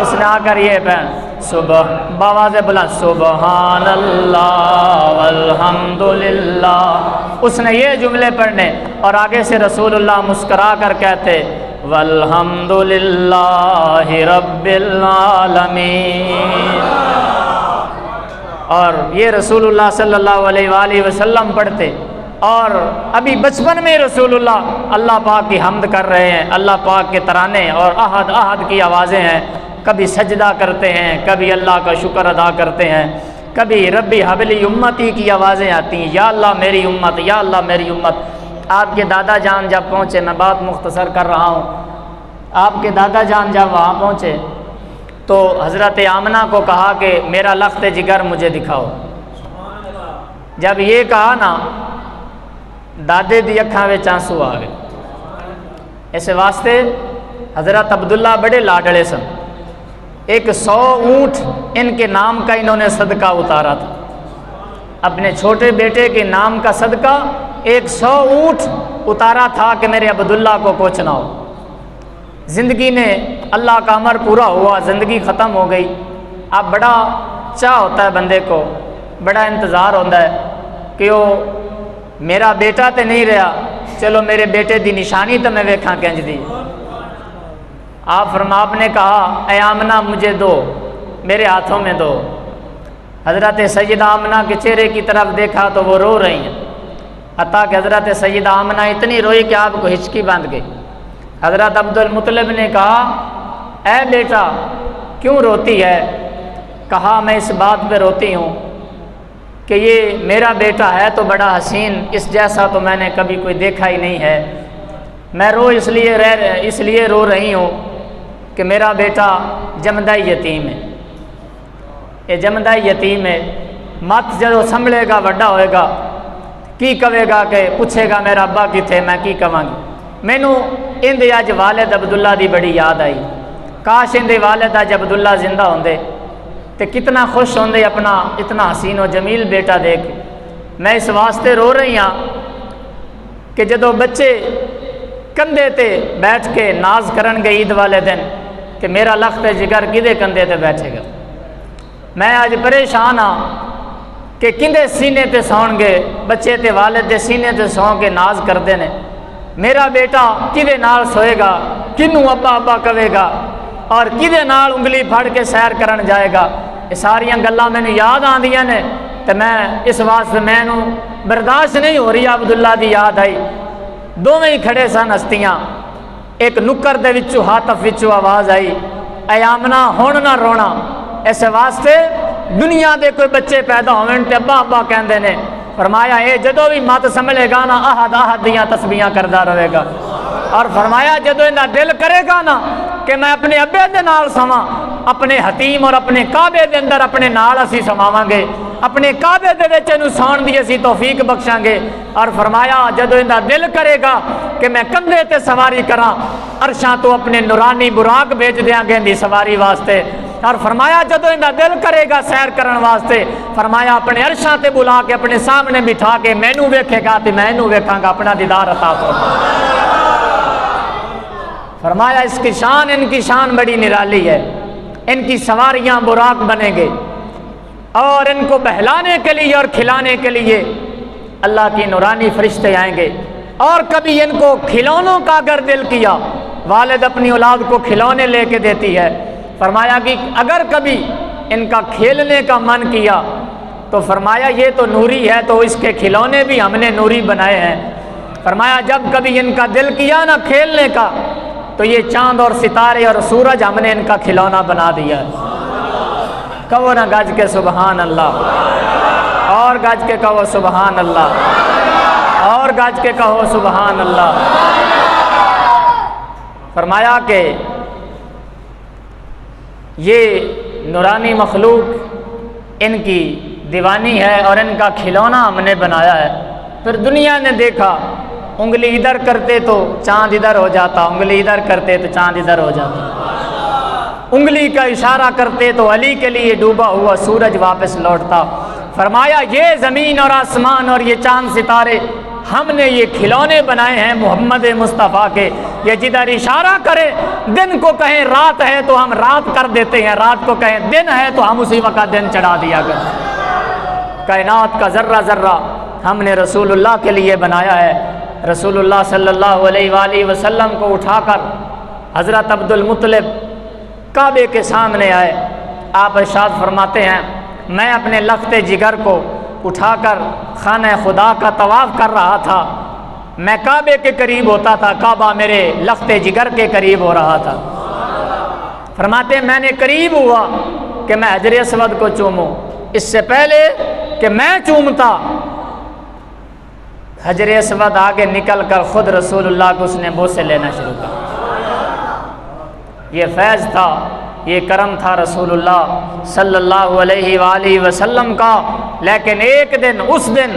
उसने आकर ये पढ़ सुबह बाबा से बोला सुबहान अल्लाह वल्हम्दुलिल्लाह, उसने ये जुमले पढ़ने और आगे से रसूलुल्लाह मुस्करा कर कहते वल्हम्दुलिल्लाहि रब्बिल आलमीन, और ये रसूलुल्लाह सल्लल्लाहु अलैहि वसल्लम पढ़ते। और अभी बचपन में रसूलुल्लाह अल्लाह पाक की हम्द कर रहे हैं, अल्लाह पाक के तराने और अहद अहद की आवाज़ें हैं, कभी सजदा करते हैं, कभी अल्लाह का शुक्र अदा करते हैं, कभी रब्बी हबली उम्मती की आवाज़ें आती हैं, या अल्लाह मेरी उम्मत, या अल्लाह मेरी उम्मत। आपके दादा जान जब पहुँचे, मैं बात मुख्तसर कर रहा हूँ, आपके दादा जान जब वहाँ पहुँचे तो हज़रत आमना को कहा कि मेरा लख्त जिगर मुझे दिखाओ। जब ये कहा ना, दादे दी अखां विच आंसू आ गए। इस वास्ते हज़रत अब्दुल्ला बड़े लाडले सन, एक 100 ऊँट इनके नाम का इन्होंने सदका उतारा था, अपने छोटे बेटे के नाम का सदका 100 ऊँट उतारा था कि मेरे अब्दुल्ला को कुछ ना हो। ज़िंदगी ने अल्लाह का अमर पूरा हुआ, ज़िंदगी ख़त्म हो गई। अब बड़ा चाह होता है बंदे को, बड़ा इंतज़ार होता है कि वो मेरा बेटा तो नहीं रहा, चलो मेरे बेटे की निशानी तो मैं वेखा कंज दी। आपने कहा ऐ आमना मुझे दो, मेरे हाथों में दो। हज़रत सैयदा आमना के चेहरे की तरफ देखा तो वो रो रही हैं। हत्ता कि हज़रत सैयदा आमना इतनी रोई कि आपको हिचकी बांध गई। हज़रत अब्दुल मुत्तलिब ने कहा ऐ बेटा क्यों रोती है? कहा मैं इस बात पे रोती हूँ कि ये मेरा बेटा है तो बड़ा हसीन, इस जैसा तो मैंने कभी कोई देखा ही नहीं है। मैं इसलिए रो रही हूँ कि मेरा बेटा जमदाई यतीम है। ये जमदाई यतीम है, मत जो संभलेगा वड्डा होएगा की कवेगा कि पूछेगा मेरा अब्बा किथे, मैं की कवांगी। मैनू इंदे अज वालिद अब्दुल्ला दी बड़ी याद आई। काश इंदे वालिद अज अब्दुल्ला जिंदा होंदे तो कितना खुश होंदे अपना इतना हसीन और जमील बेटा देख। मैं इस वास्ते रो रही हाँ कि जदों बच्चे कंधे ते बैठ के नाज करनगे ईद वाले दिन कि मेरा लख्त जिगर किदे कंधे ते बैठेगा। मैं अज परेशान हाँ कि किंदे सीने ते सौणगे बच्चे ते वालिद दे सीने ते सौ के नाज करते हैं। मेरा बेटा किदे नाल सोएगा, किनू अब्बा अब्बा कवेगा और किदे नाल उंगली फड़ के सैर करन जाएगा। ये सारिया गल्लां मैनू याद आंदियां ने तो मैं इस वास्ते मैनू बर्दाश्त नहीं हो रही। अब्दुल्ला दी याद आई। दोवें ही खड़े सन हस्तियां। एक नुक्कर दे विचों हातफ विचों आवाज़ आई ऐ आमना हुण ना रोना। इस वास्ते दुनिया के कोई बच्चे पैदा होवन ते अब्बा अब्बा कहते हैं। फरमाया ये जदों भी मत संभलेगा ना आहद आहद दियाँ तस्बीहां करता रहेगा। और फरमाया जदों इहदा दिल करेगा ना कि मैं अपने अब्बे दे नाल सवां, अपने हतीम और अपने काबे दे अंदर अपने नाल असी समावांगे, अपने काबे दे विच इहनूं सौण दी असी तौफीक बख्शांगे। और फरमाया जदों इहदा दिल करेगा कि मैं कंधे ते सवारी करां, अरशां तो अपने नूरानी बुराक भेज देंगे इहदी सवारी वास्ते। और फरमाया जदों इहदा दिल करेगा सैर करन वास्ते, फरमाया अपने अरशां ते बुला के अपने सामने बिठा के मैनू वेखेगा तो मैं इहनूं वेखांगा, अपना दीदार अता फरमा। फरमाया इसकी शान, इनकी शान बड़ी निराली है। इनकी सवारियां बुराक बनेंगे और इनको बहलाने के लिए और खिलाने के लिए अल्लाह की नूरानी फरिश्ते आएंगे। और कभी इनको खिलौनों का अगर दिल किया, वालिद अपनी औलाद को खिलौने लेके देती है। फरमाया कि अगर कभी इनका खेलने का मन किया तो फरमाया ये तो नूरी है तो इसके खिलौने भी हमने नूरी बनाए हैं। फरमाया जब कभी इनका दिल किया ना खेलने का तो ये चांद और सितारे और सूरज हमने इनका खिलौना बना दिया है। कहो ना गज के सुबहान अल्लाह, और गज के कहो सुबहान अल्लाह, और गज के कहो सुबहान अल्लाह। फरमाया कि ये नूरानी मखलूक इनकी दीवानी है और इनका खिलौना हमने बनाया है। फिर दुनिया ने देखा उंगली इधर करते तो चांद इधर हो जाता, उंगली इधर करते तो चांद इधर हो जाता, उंगली का इशारा करते तो अली के लिए डूबा हुआ सूरज वापस लौटता। फरमाया ये ज़मीन और आसमान और ये चांद सितारे हमने ये खिलौने बनाए हैं मोहम्मद मुस्तफ़ा के। ये जिधर इशारा करे, दिन को कहें रात है तो हम रात कर देते हैं, रात को कहें दिन है तो हम उसी वक्त दिन चढ़ा दिया करते। कायनात का ज़र्रा ज़र्रा हमने रसूलुल्लाह के लिए बनाया है। रसूलुल्लाह सल्लल्लाहु अलैहि वसल्लम को उठाकर हज़रत अब्दुल मुत्तलिब काबे के सामने आए। आप इरशाद फरमाते हैं मैं अपने लख्ते जिगर को उठाकर खाने खुदा का तवाफ़ कर रहा था। मैं काबे के करीब होता था, काबा मेरे लख्ते जिगर के करीब हो रहा था। फरमाते मैंने करीब हुआ कि मैं हजर अस्वद को चूमूं, इससे पहले कि मैं चूमता हजर अस्वद आगे निकल कर खुद रसूलुल्लाह को उसने बोसे लेना शुरू किया। ये फैज़ था, ये करम था रसूलुल्लाह सल्लल्लाहु अलैहि वसल्लम का। लेकिन एक दिन, उस दिन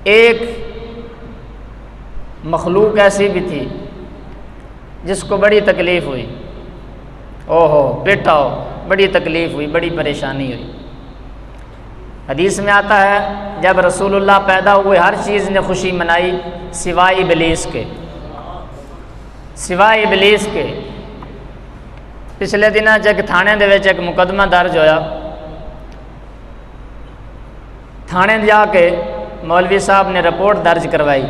एक मखलूक ऐसी भी थी जिसको बड़ी तकलीफ़ हुई। ओहो बेटा हो, बड़ी तकलीफ़ हुई, बड़ी परेशानी हुई। हदीस में आता है जब रसूलुल्लाह पैदा हुए हर चीज़ ने खुशी मनाई सिवाय इबलीस के, सिवाय इबलीस के। पिछले दिन एक थाने दे विच एक मुकदमा दर्ज होया। थाने जाके मौलवी साहब ने रिपोर्ट दर्ज करवाई।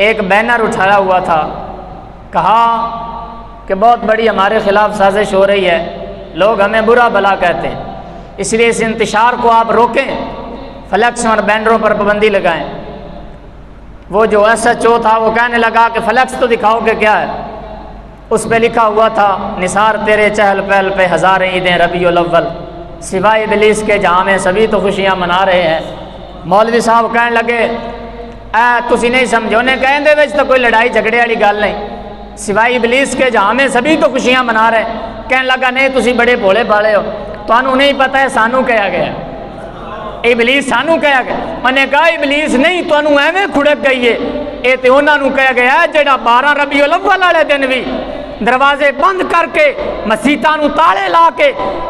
एक बैनर उठाया हुआ था, कहा कि बहुत बड़ी हमारे ख़िलाफ़ साजिश हो रही है, लोग हमें बुरा भला कहते हैं, इसलिए इस इंतशार को आप रोकें, फ्लैक्स और बैनरों पर पाबंदी लगाएं। वो जो SHO था वो कहने लगा कि फ्लैक्स तो दिखाओ कि क्या है। उस पर लिखा हुआ था, निसार तेरे चहल पहल पे हज़ार ईदें रबीउल अव्वल, सिवाय इबलीस के जहाँ में सभी तो खुशियाँ मना रहे हैं। मौलवी साहब कहने लगे तुसी नहीं समझो ने कहते विच तो कोई लड़ाई झगड़े वाली गल नहीं, सिवाय इबलीस के जहाँ में सभी तो खुशियाँ मना रहे। कहने लगा नहीं तुसी बड़े भोले भाले हो, तुहानू नहीं पता है सानू कहा गया, इबलीस सानू कहा गया। मैंने कहा इबलीस नहीं, तुहानू एवें खुड़क गई है, ये तो उन्होंने कहा गया जेड़ा 12 रबीउल अव्वल वाले दिन भी दरवाजे बंद करके मसीतां नू ताले ला के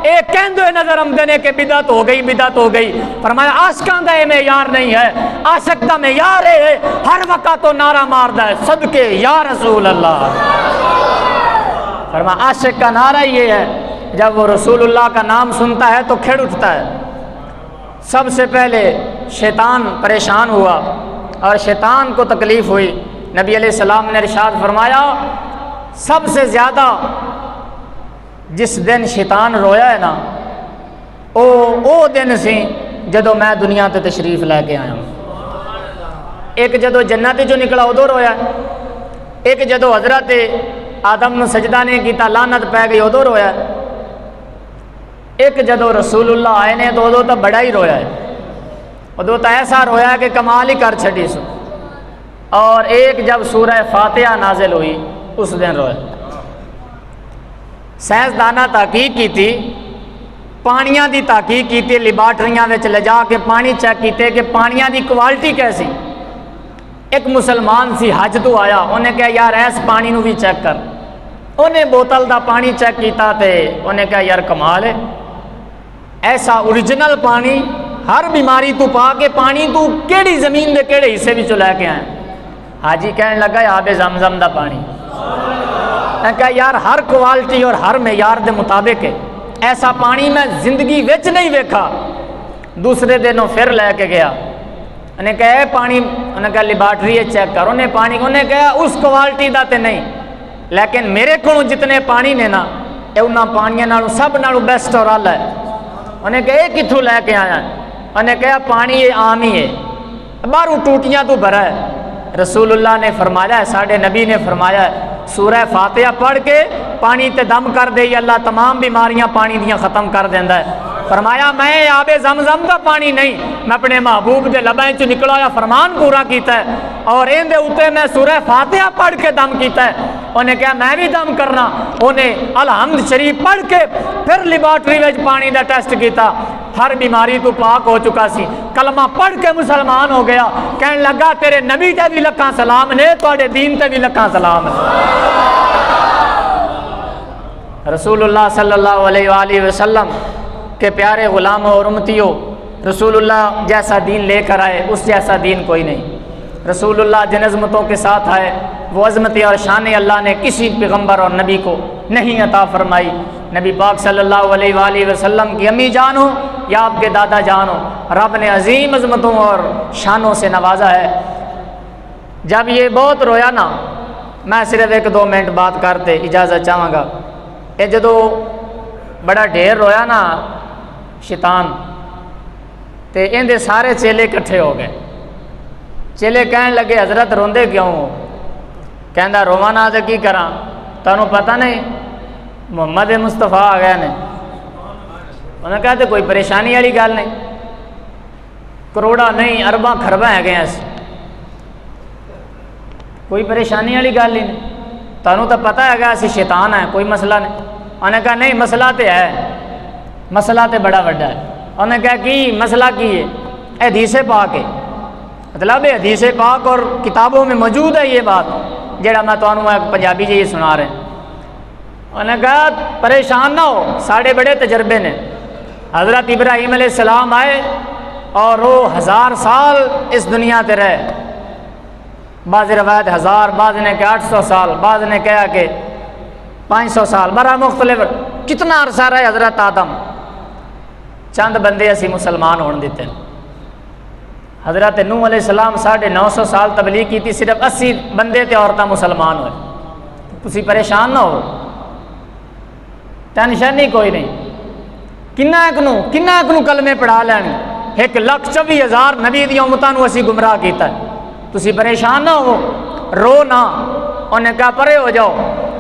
एक कहंदे नजर आउंदे ने कि बिदअत हो गई, बिदअत हो गई। फरमाया आशिकां दा ये मेयार नहीं है, आशिक दा मेयार है हर वक्त तो नारा मारदा है सदके या रसूल अल्लाह। फरमाया आशिक का नारा ये है, जब वो रसूलुल्लाह का नाम सुनता है तो खिड़ उठता है। सबसे पहले शैतान परेशान हुआ और शैतान को तकलीफ़ हुई। नबी अलैहिस्सलाम ने इरशाद फरमाया सबसे ज़्यादा जिस दिन शैतान रोया है ना, ओ दिन सी जदों मैं दुनिया ते तशरीफ लैके आया। एक जदों जन्नत चो निकला उदों रोया, एक जदों हज़रत आदम नूं सजदा नहीं किया लानत पै गई उदों रोया, एक जदों रसूलुल्लाह आए ने तो उदों तो बड़ा ही रोया है, उदों तो ऐसा रोया कि कमाल ही कर छड़ी सो। और एक जब सूरह फातिहा नाजिल हुई उस दिन रोया। साइंसदाना तहकीक की थी, पानियां की तहकीक की थी, लिबार्टरियां में ले जा के पानी चेक किए कि पानियां की क्वालिटी कैसी। एक मुसलमान सी हज तो आया, उन्हें कहा यार इस पानी नू भी चेक कर। उन्हें बोतल का पानी चेक किया तो उन्हें कहा यार कमाल है, ऐसा ओरिजिनल पानी हर बीमारी तू पा के पानी तू केड़ी जमीन के केड़े हिस्से विचों लैके आया। हाजी कहने लगा आबे जमजम का पानी। मैं कहा यार हर क्वालिटी और हर मेयार के मुताबिक है, ऐसा पानी मैं जिंदगी विच नहीं वेखा। दूसरे दिन फिर लैके गया, उन्हें कहा पानी, उन्हें कहा लिबार्टरी चेक कर। उन्हें पानी, उन्हें कहा उस क्वालिटी का तो नहीं, लेकिन मेरे को जितने पानी ने ना उन्होंने पानियों नालों सब नालों बेस्ट और अल है। उन्हें कहा कित्थों लैके आया। उन्हें कहा पानी ये आम ही है, बाहरों टूटियां तो भरा है। रसूलुल्लाह ने फरमाया, साढ़े नबी ने फरमाया सूरह फातिहा पढ़ के पानी ते दम कर दे, अल्लाह तमाम बीमारियां पानी दियां ख़त्म कर देंदा है। फरमाया मैं आबे जमजम का पानी नहीं, मैं अपने महबूब के लबां चो निकला हुआ फरमान पूरा किया है और इहदे उत्ते मैं सूरह फातिहा पढ़ के दम किया है। उन्हें कहा मैं भी दम करना। उन्हें अलहम्द शरीफ पढ़ के फिर लिबार्टरी में पानी का टेस्ट किया, हर बीमारी तो पाक हो चुका सी। कलमा पढ़ के मुसलमान हो गया। कहने लगा तेरे नबी ते भी लखां सलाम ने, तुहाडे दीन ते भी लखां सलाम ने। रसूलुल्लाह सल्लल्लाहु अलैहि वसल्लम के प्यारे गुलामों और उम्मतियों, रसूलुल्लाह जैसा दीन लेकर आए उस जैसा दीन कोई नहीं। रसूलुल्लाह जिन अज़मतों के साथ आए वो अज़मतें और शान अल्लाह ने किसी पैगम्बर और नबी को नहीं अता फरमाई। नबी पाक सल्लल्लाहु अलैहि वसल्लम की अम्मी जान हो या आपके दादा जान हो, रब ने अजीम अज़मतों और शानों से नवाजा है। जब ये बहुत रोया ना, मैं सिर्फ 1-2 मिनट बात करते इजाज़त चाहूँगा। ये जो बड़ा ढेर रोया ना शैतान, तो इनके सारे चेले इकट्ठे हो गए। चेले कहन लगे हजरत रोंदे क्यों हो? कहता रोवा ना तो की करा, तुहानू पता नहीं मुहम्मद मुस्तफा आ गए ने। उन्हें कहा तो कोई परेशानी वाली गल नहीं, करोड़ा नहीं अरबा खरबा है गए, कोई परेशानी वाली गल ही नहीं, तुहानू तो पता है असी शैतान है, कोई मसला नहीं। उन्हें कहा नहीं मसला तो है, मसला तो बड़ा वड्डा है। उन्हें कहा कि मसला की है? हदीसे पाक है, मतलब हदीसे पाक और किताबों में मौजूद है ये बात, जेड़ा मैं तुहानू पंजाबी जी सुना रहे। उन्हें कहा परेशान ना हो, साढ़े बड़े तजर्बे ने। हज़रत इब्राहीम अलैहिस्सलाम आए और वो 1000 साल इस दुनिया पर रहे। बाज़ रवायत 1000, बाज़ ने कहा 800 साल, बाज़ ने कहा कि 500 साल, बड़ा मुख्तलिफ कितना अरसा रहे हज़रत आदम। चंद बंदे असी मुसलमान होने देते हैं। हज़रत नूह अलैहिस्सलाम 950 साल तबलीग की थी, सिर्फ 80 बंदे ते औरतां मुसलमान होए। तुसी परेशान ना हो, टेंशन ही कोई नहीं। किन्ना एक नू कलमे पढ़ा लैण, 1,24,000 नबी दी उम्मतां नू असीं गुमराह कीता। तुसी परेशान ना हो, रो ना। उन्हें कहा परे हो जाओ।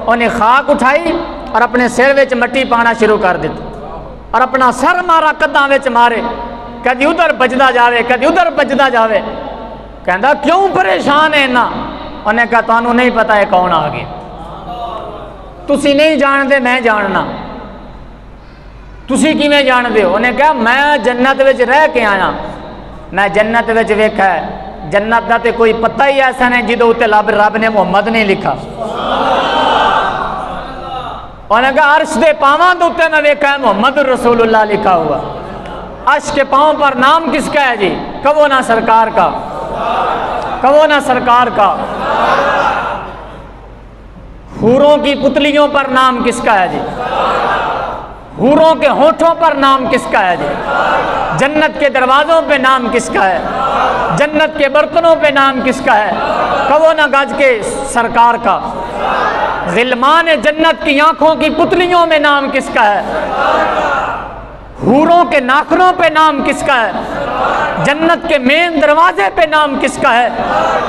उन्हें खाक उठाई और अपने सिर विच मट्टी पाना शुरू कर दी और अपना सर मारा, कद्दां विच मारे, कदी उधर बजदा जावे कदी उधर बजदा जावे। कहंदा क्यों परेशान है ना? उन्हें कहा तुहानू नहीं पता है कौन आ गया, तुसी नहीं जानते, मैं जानना। तुसी किवें जानदे हो? उन्हें कहा मैं जन्नत विच रह के आया, मैं जन्नत विच वेखा है। जन्नत का तो कोई पता ही ऐसा नहीं जिदे उत्ते रब ने मुहम्मद नहीं लिखा। उन्हें कहा अर्श के पावां दे उत्ते मैं वेखा है मुहम्मद रसूलुल्लाह लिखा हुआ। अर्श के पांव पर नाम किसका है जी? कहो ना सरकार का, कहो ना सरकार का। हूरों की पुतलियों पर नाम किसका है जी? हूरों के होठों पर नाम किसका है जी? जन्नत के दरवाजों पे नाम किसका है? जन्नत के बर्तनों पे नाम किसका है? कहो ना गज के सरकार का। गिलमान जन्नत की आंखों की पुतलियों में नाम किसका है? हूरों के नाखनों पे नाम किसका है? जन्नत के मेन दरवाजे पे नाम किसका है?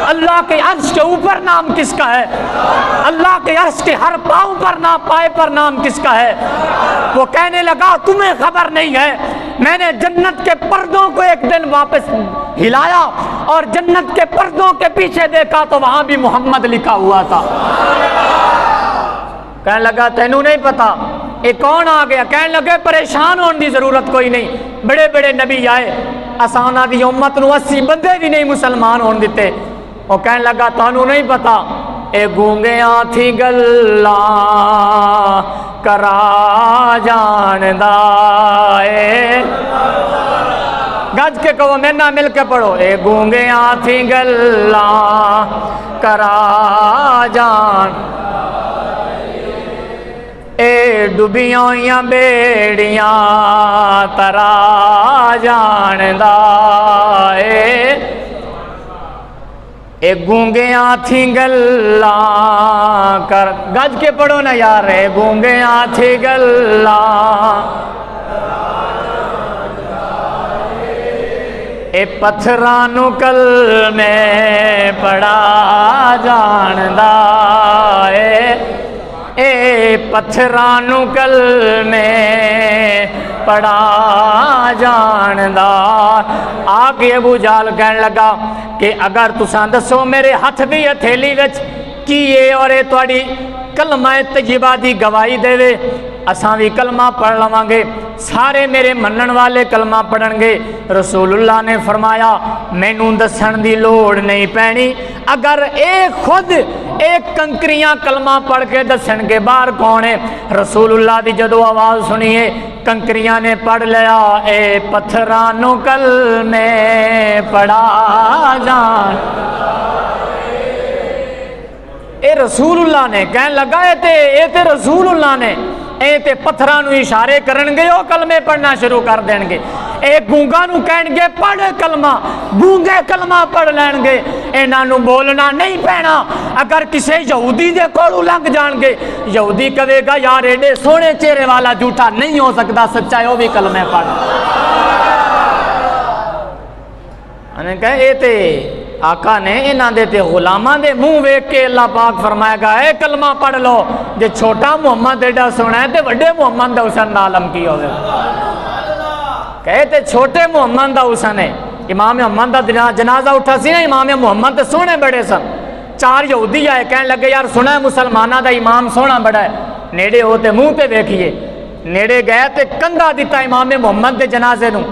अल्लाह के अर्श के ऊपर नाम किसका है? अल्लाह के अर्श के हर पांव पर नाम, पाए पर नाम किसका है? वो कहने लगा तुम्हें खबर नहीं है, मैंने जन्नत के पर्दों को एक दिन वापस हिलाया और जन्नत के पर्दों के पीछे देखा तो वहां भी मोहम्मद लिखा हुआ था। कहने लगा तेनू नहीं पता ये कौन आ गया? कहने लगे परेशान होने की जरूरत कोई नहीं, बड़े बड़े नबी आए, असाना दी उम्मत नू 80 बंदे भी नहीं मुसलमान होने दिते। वो कहने लगा तुहानू नहीं पता ए गूंगियां थी गल्ला करा जानदा ए। गज के कहो मेरे ना मिल के पढ़ो, ए गूंगियां थी गल्ला करा जान ए डुबियां होइयां बेड़ियां तरा जानदा ए गूंगियां थी गल्ला कर। गज के पढ़ो ना यार, ए गूंगियां थी गल्ला ए पत्थरां नू कल में पड़ा जानदा ए पत्थरां नू कल में पड़ा जानदा। आके अबू जाल कहन लगा कि अगर तुसां दसो मेरे हथ दी हथेली विच की है और ये तुहाडी कलमा तय्यबा दी गवाही देवे, असां भी कलमा पढ़ लवांगे, सारे मेरे मनण वाले कलमा पढ़नगे। रसूलुल्लाह ने फरमाया मैनू दसन दी लोड़ नहीं पैनी, अगर एक खुद एक कंकरियां कलमा पढ़ के दसन के बाहर कौन है? रसूलुल्लाह दी जदों आवाज़ सुनिए कंकरियां ने पढ़ लिया ए पत्थरां नू कल में पड़ा जान। ए रसूलुल्लाह ने कहन लगा ए ते रसूलुल्लाह ने ए ते पत्थरां नू इशारे करनगे, ओ कलमे पढ़ना शुरू कर देंगे। ए गूंगा नू कहणगे पढ़ कलमा, गूंगे कलमा पढ़ लैणगे, इन्हां नू बोलना नहीं पैना। अगर किसी यहूदी दे कोलों लंघ जाणगे, यहूदी कहेगा यार एडे सोहणे चेहरे वाला झूठा नहीं हो सकता, सच्चा है, वो भी कलमे पढ़। उन्हें कहा ए ते आका ने इन्हां दे ते गुलामां दे मुंह वेख के अल्लाह पाक फरमाएगा ए कलमा पढ़ लो, जे छोटा मुहम्मद एडा सोहना है ते वड्डे मुहम्मद दा हुसन दा आलम की होवे। कहे ते छोटे मुहम्मद दा हुसन है। इमाम मुहम्मद दा जनाजा उठा सी ना, इमाम मुहम्मद ते सोहने बड़े सन। 4 यहूदी आए कहने लगे यार सुना है मुसलमाना दा इमाम सोहना बड़ा है, नेड़े हो ते मुंह ते वेखिए। नेड़े गए ते कंधा दिता इमाम मुहम्मद के जनाजे नू,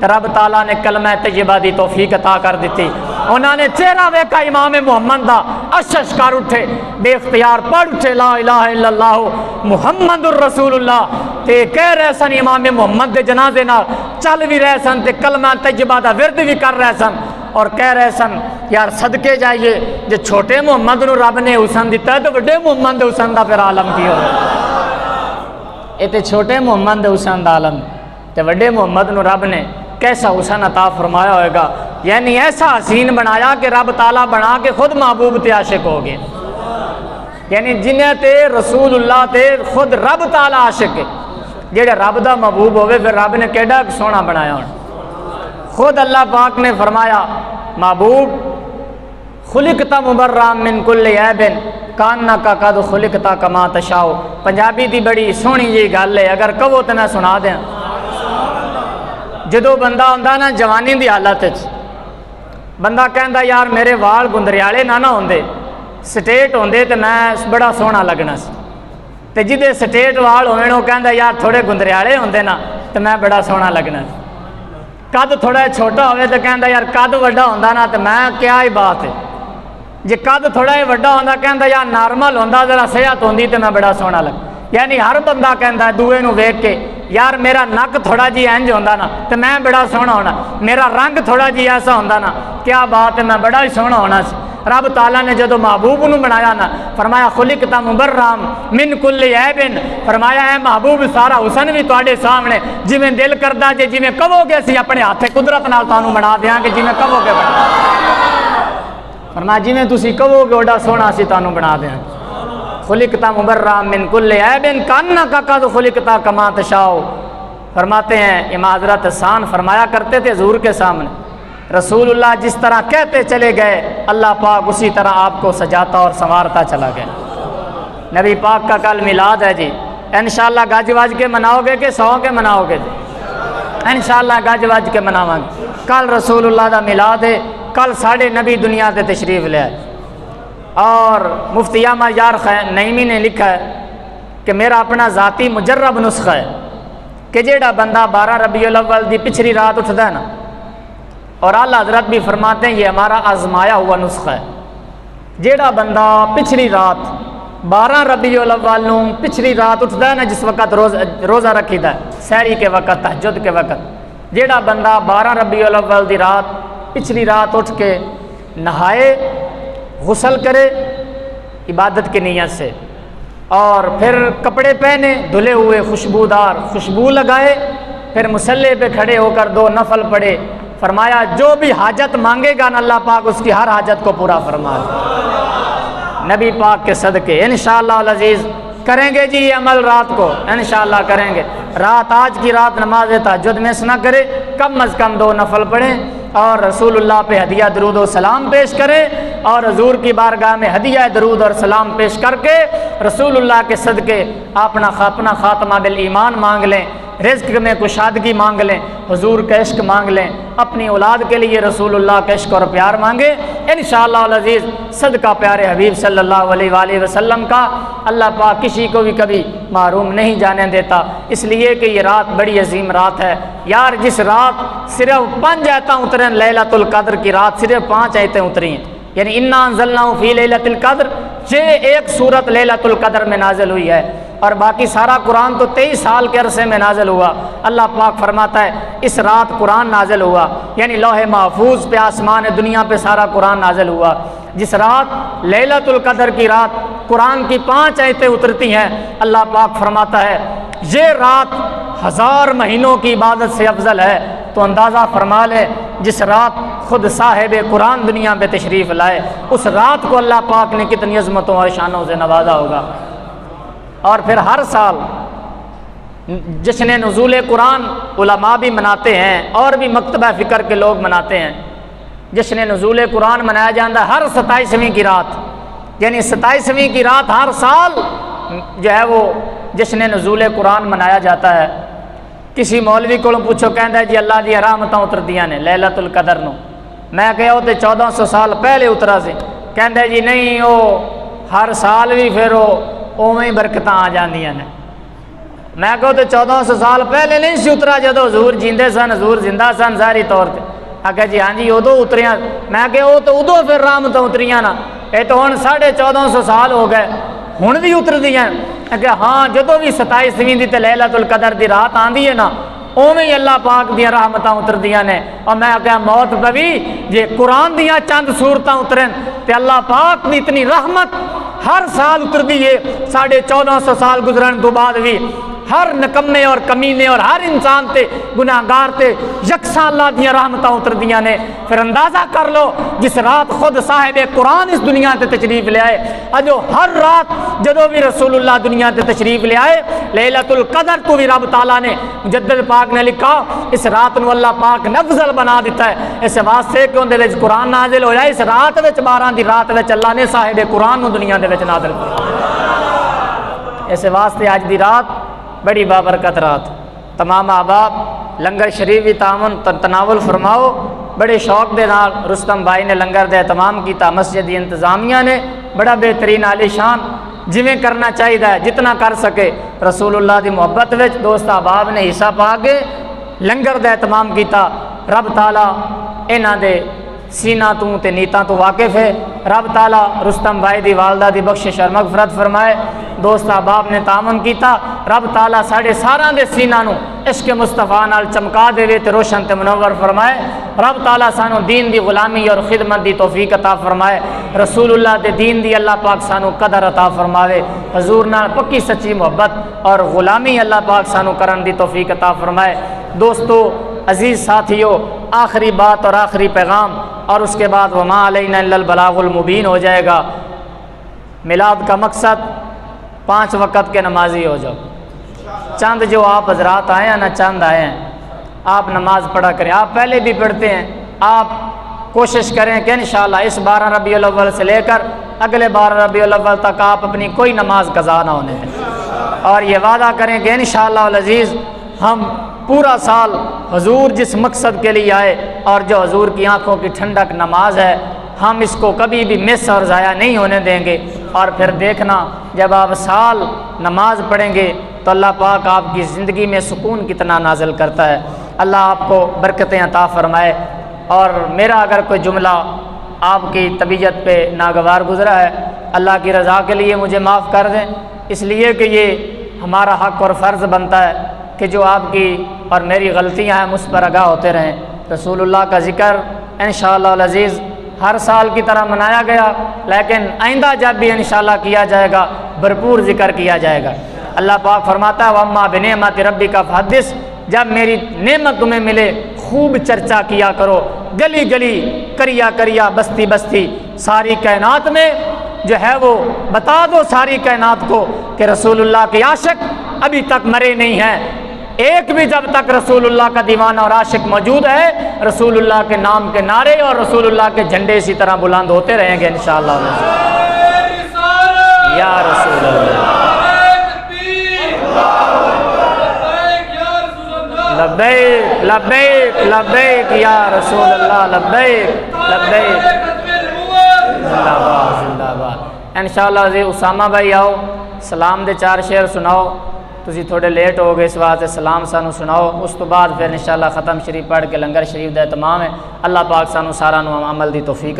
रब ताला ने कलमा तय्यबा दी तौफीक अता कर दी। उन्होंने चेहरा वेखा इमाम मुहम्मद दा, अशश कर उठे, बेख्तियार पढ़ उठे ला इलाहा इल्लल्लाह मुहम्मदुर रसूलुल्लाह, ते कह रहे सन इमाम मुहम्मद के जनाजे नाल चल भी रहे सन ते कलमा तय्यबा दा विरद भी कर रहे सन और कह रहे सन यार सदके जाइए, जे छोटे मुहम्मद नू रब ने हुसन दिता है तो वड्डे मुहम्मद दे हुसन दा फिर आलम की होवे। ये ते छोटे मुहम्मद दे हुसन दा आलम ते वड्डे मुहम्मद नू रब ने कैसा हुसन अता फरमाया होएगा। यानी ऐसा हसीन बनाया कि रब ताला बना के खुद महबूब ते आशिक हो गए। यानी जिन्हें ते रसूलुल्लाह ते खुद रब ताला आशिक है। जेड़ा रब दा महबूब होवे फिर रब ने केड़ा सोहना बनाया होना। खुद अल्लाह पाक ने फरमाया महबूब खुलिकता मुबर्रा मिन कुल्ली ऐबिन कान्ना का कद खुलिकता कमा तशाओ। पंजाबी दी बड़ी सोहनी जी गल है, अगर कहो तो मैं सुना दें। जदों बंदा हुंदा ना जवानी दी हालत च, बंदा कहंदा यार मेरे वाल गुंदरियाले ना होंदे, स्टेट होंदे तो मैं बड़ा सोहना लगना सी। ते जिदे स्टेट वाल होवे वो कहंदा यार थोड़े गुंदरियाले होंदे ना तो मैं बड़ा सोहना लगना सी। कद थोड़ा छोटा होवे तो कहंदा यार कद वड्डा होंदा ना तो मैं क्या ही बात है। जे कद थोड़ा ही वड्डा होंदा कहंदा यार नॉर्मल होंदा जरा सेहत होंदी तो मैं बड़ा सोहना लग। यानी हर बंदा कहंदा दूए नूं वेख के यार मेरा नक थोड़ा जी इंज होंदा ना तो मैं बड़ा सोहना होना, मेरा रंग थोड़ा जी ऐसा होंदा ना क्या बात है मैं बड़ा ही सोहना होना सी। रब ताला ने जो महबूब नूं बनाया ना फरमाया खुलिकता मुबर्राम मिन कुल्ली ऐबिन, फरमाया है महबूब सारा हुसन भी तुहाडे सामने जिवें दिल करदा जे जिवें कहोगे असीं अपने हाथे कुदरत नाल तुहानूं बना देंगे, जिवें कहोगे फरमाया जिवें तुसीं कहोगे ओडा सोहना असीं तुहानूं बना देंगे। खुलिकता मुबर्राम मिन कुल्ली ऐबिन कान्ना का कद खुलिकता कमा तशाओ। फरमाते हैं इमाम हज़रत हसन फरमाया करते थे हुज़ूर के सामने, रसूलुल्लाह जिस तरह कहते चले गए अल्लाह पाक उसी तरह आपको सजाता और संवारता चला गया। नबी पाक का कल मिलाद है जी, इंशाअल्लाह गज वज के मनाओगे कि सौ के मनाओगे जी? इंशाअल्लाह गज वज के मनावांगे। कल रसूलुल्लाह दा मिलाद है, कल साढ़े नबी दुनिया से तशरीफ ले आए। और मुफ्ती अहमद यार नईमी ने लिखा है कि मेरा अपना ज़ाती मुजर्रब नुस्खा है कि जेड़ा बंदा 12 रबीउल अव्वल दी पिछली रात उठता है ना, और आला हज़रत भी फरमाते हैं ये हमारा आजमाया हुआ नुस्खा है। जेड़ा बंदा पिछली रात 12 रबीउल अव्वल नूं पिछली रात उठता है ना, जिस वक़्त रोज़ा रखीदा है सहरी के वक़्त तहज्जुद के वक़्त, जेड़ा बंदा 12 रबीउल अव्वल दी रात पिछली रात उठ के नहाए, गुसल करे इबादत की नीयत से, और फिर कपड़े पहने धुले हुए खुशबूदार खुशबू लगाए, फिर मुसल्ले पे खड़े होकर 2 नफल पढ़े, फरमाया जो भी हाजत मांगेगा ना अल्लाह पाक उसकी हर हाजत को पूरा फरमा दे। नबी पाक के सदके इंशाअल्लाह अज़ीज़ करेंगे जी ये अमल रात को इंशाअल्लाह करेंगे। रात आज की रात नमाज तहज्जुद मिस ना करे, कम अज़ कम 2 नफल पढ़ें और रसूलुल्लाह पे हदिया दरूद और सलाम पेश करें, और हजूर की बारगाह में हदिया दरूद और सलाम पेश करके रसूलुल्लाह के सदके अपना खात्मा बिल ईमान मांग लें, रिज़्क़ में कुशादगी मांग लें, हुजूर का इश्क मांग लें, अपनी औलाद के लिए रसूलुल्लाह का इश्क और प्यार मांगे। इंशाअल्लाह अज़ीज़ सदका प्यारे हबीब सल्लल्लाहु अलैहि वसल्लम का अल्लाह पाक किसी को भी कभी महरूम नहीं जाने देता, इसलिए कि ये रात बड़ी अजीम रात है यार। जिस रात सिर्फ 5 आयतें उतरे, लैलतुल कद्र की रात सिर्फ 5 आयतें उतरी हैं, यानी इन्ना अंज़लनाहु फ़ी लैलतिल कद्र, ये एक सूरत लैलतुल कद्र में नाज़िल हुई है, और बाकी सारा कुरान तो 23 साल के अरसे में नाज़िल हुआ। अल्लाह पाक फरमाता है इस रात कुरान नाज़िल हुआ, यानी लौहे महफूज पे आसमान दुनिया पे सारा कुरान नाज़िल हुआ। जिस रात लैलतुल कद्र की रात कुरान की 5 आयतें उतरती हैं, अल्लाह पाक फरमाता है ये रात 1000 महीनों की इबादत से अफजल है। तो अंदाज़ा फरमा ले जिस रात खुद साहिब कुरान दुनिया में तशरीफ़ लाए, उस रात को अल्लाह पाक ने कितनी अज़मतों और शानों से नवाजा होगा। और फिर हर साल जश्न नुज़ूल कुरान उलमा भी मनाते हैं और भी मकतबा फ़िक्र के लोग मनाते हैं। जश्न नुज़ूल कुरान मनाया जाता है हर 27वीं की रात, यानी 27वीं की रात हर साल जो है वो जश्न नुज़ूल कुरान मनाया जाता है। किसी मौलवी को पूछो, कहता जी अल्लाह दी रहमतां उतरदियां ने लैलतुल कदर नूं। मैं कहा वो तो 1400 साल पहले उतरा से, कहता जी नहीं वो हर साल भी फिर उवें ही बरकतां आ जांदियां ने। मैं कहो तो 1400 साल पहले नहीं सी उतरा, जदों हजूर जींदे सन, हजूर जिंदा सन ज़ाहिरी तौर पर। आखिया जी हाँ जी उदों उतरियां। मैं कहा वो तो उदों फिर रहमतां उतरियां ना, ये तो हुण 1450 साल हो गए हुण भी उतरदियां। आखिया हाँ जदों भी 27वीं दी ते लैलतुल कदर दी रात आंदी है ना, उवें ही अल्लाह पाक दियां रहमतां उतरदियां ने। और मैं आखिया मौत पवी जे कुरान दियां चंद सूरतां उतरन ते अल्लाह पाक दी इतनी रहमत हर साल उतरदी है। 1450 साल गुजरन तो बाद भी हर नकम्मे और कमीने और हर इंसान ते गुनाहगार ते यकसा अल्लाह दियां रहमतां उतरदियां ने। फिर अंदाज़ा कर लो जिस रात खुद साहिब कुरान इस दुनिया ते तशरीफ ले आए, अजो हर रात जदों भी रसूलुल्लाह दुनिया ते तशरीफ ले आए लैलतुल कदर को भी रब ताला ने मुजद्दिद पाक ने लिखा इस रात को अल्लाह पाक ने अफजल बना दिता है। इस वास्ते कि उहदे विच कुरान नाजिल होया, इस रात विच 12 दी रात विच अल्लाह ने साहिब कुरान नूं दुनिया दे विच नाजिल किया। इस वास्ते अज दी रात बड़ी बाबरकत रात। तमाम अहबाब लंगर शरीफ भी तामुन तनावुल फरमाओ। बड़े शौक के नाल रुस्तम भाई ने लंगर का एहतमाम किया, मस्जिद की इंतजामिया ने बड़ा बेहतरीन आलीशान जिमें करना चाहिए जितना कर सके रसूलुल्लाह की मुहब्बत में दोस्त अहबाब ने हिस्सा पा के लंगर का एहतमाम किया। रब ताला इन्हां दे सीना तू ते नीतां तो वाकिफ है। रब ताला रुस्तम भाई की वालदा की बख्शिश और मगफरत फरमाए। दोस्त अहबाब ने तामन किया, रब ताला साढ़े सारा दे सीना नू इश्क मुस्तफा नाल चमका देवे ते रोशन ते मुनव्वर फरमाए। रब ताला सानू दीन दी गुलामी और खिदमत दी तौफीक अता फरमाए। रसूलुल्लाह दे दीन दी अल्लाह पाक सानू कदर अता फरमावे। हजूर नाल पक्की सच्ची मोहब्बत और गुलामी अल्लाह पाक सानू करन दी तौफीक अता फरमाए। दोस्तों, अजीज़ साथियों, आखिरी बात और आखिरी पैगाम और उसके बाद वमा अलैना इल्लल बलागुल मुबीन हो जाएगा। मिलाद का मकसद 5 वक़्त के नमाजी हो जाओ। चंद जो आप हजरात आए हैं ना, चंद आए हैं, आप नमाज पढ़ा करें। आप पहले भी पढ़ते हैं, आप कोशिश करें कि इंशाअल्लाह इस 12 रबीउल अव्वल से लेकर अगले 12 रबीउल अव्वल तक आप अपनी कोई नमाज कज़ा ना होने दें। और ये वादा करें कि इंशाअल्लाह अज़ीज़ हम पूरा साल हजूर जिस मकसद के लिए आए और जो हजूर की आँखों की ठंडक नमाज है, हम इसको कभी भी मिस और ज़ाया नहीं होने देंगे। और फिर देखना जब आप साल नमाज पढ़ेंगे तो अल्लाह पाक आपकी ज़िंदगी में सुकून कितना नाज़िल करता है। अल्लाह आपको बरकतें अता फरमाए। और मेरा अगर कोई जुमला आपकी तबीयत पे नागवार गुज़रा है, अल्लाह की रज़ा के लिए मुझे माफ़ कर दें, इसलिए कि ये हमारा हक़ और फ़र्ज़ बनता है कि जो आपकी और मेरी गलतियां हैं मुझ पर आगाह होते रहें। रसूलुल्लाह का ज़िक्र इंशाअल्लाह अज़ीज़ हर साल की तरह मनाया गया, लेकिन आइंदा जब भी इंशाअल्लाह किया जाएगा भरपूर ज़िक्र किया जाएगा। अल्लाह पाक फरमाता है वम्मा बिनेमति रब्बिका फहद्दिस, जब मेरी नेमत तुम्हें मिले खूब चर्चा किया करो, गली गली करिया करिया बस्ती बस्ती सारी कायनात में जो है वो बता दो सारी कायनात को कि रसूलुल्लाह के आशिक अभी तक मरे नहीं हैं। एक भी जब तक रसूलुल्लाह का दीवाना और आशिक मौजूद है, रसूलुल्लाह के नाम के नारे और रसूलुल्लाह के झंडे इसी तरह बुलंद होते रहेंगे इंशाअल्लाह। या रसूलुल्लाह लब्बैक लब्बैक लब्बैक या रसूलुल्लाह लब्बैक लब्बैक। जिंदाबाद जिंदाबाद। इंशाअल्लाह जी उसामा भाई आओ, सलाम दे 4 शेर सुनाओ। तुसी थोड़े लेट हो गए, इस वास्ते सलाम सानू सुनाओ। उस तो बाद फिर इंशाअल्लाह ख़त्म शरीफ पढ़ के लंगर शरीफ दा तमाम है। अल्लाह पाक सानू सारा नू अमल दी तौफीक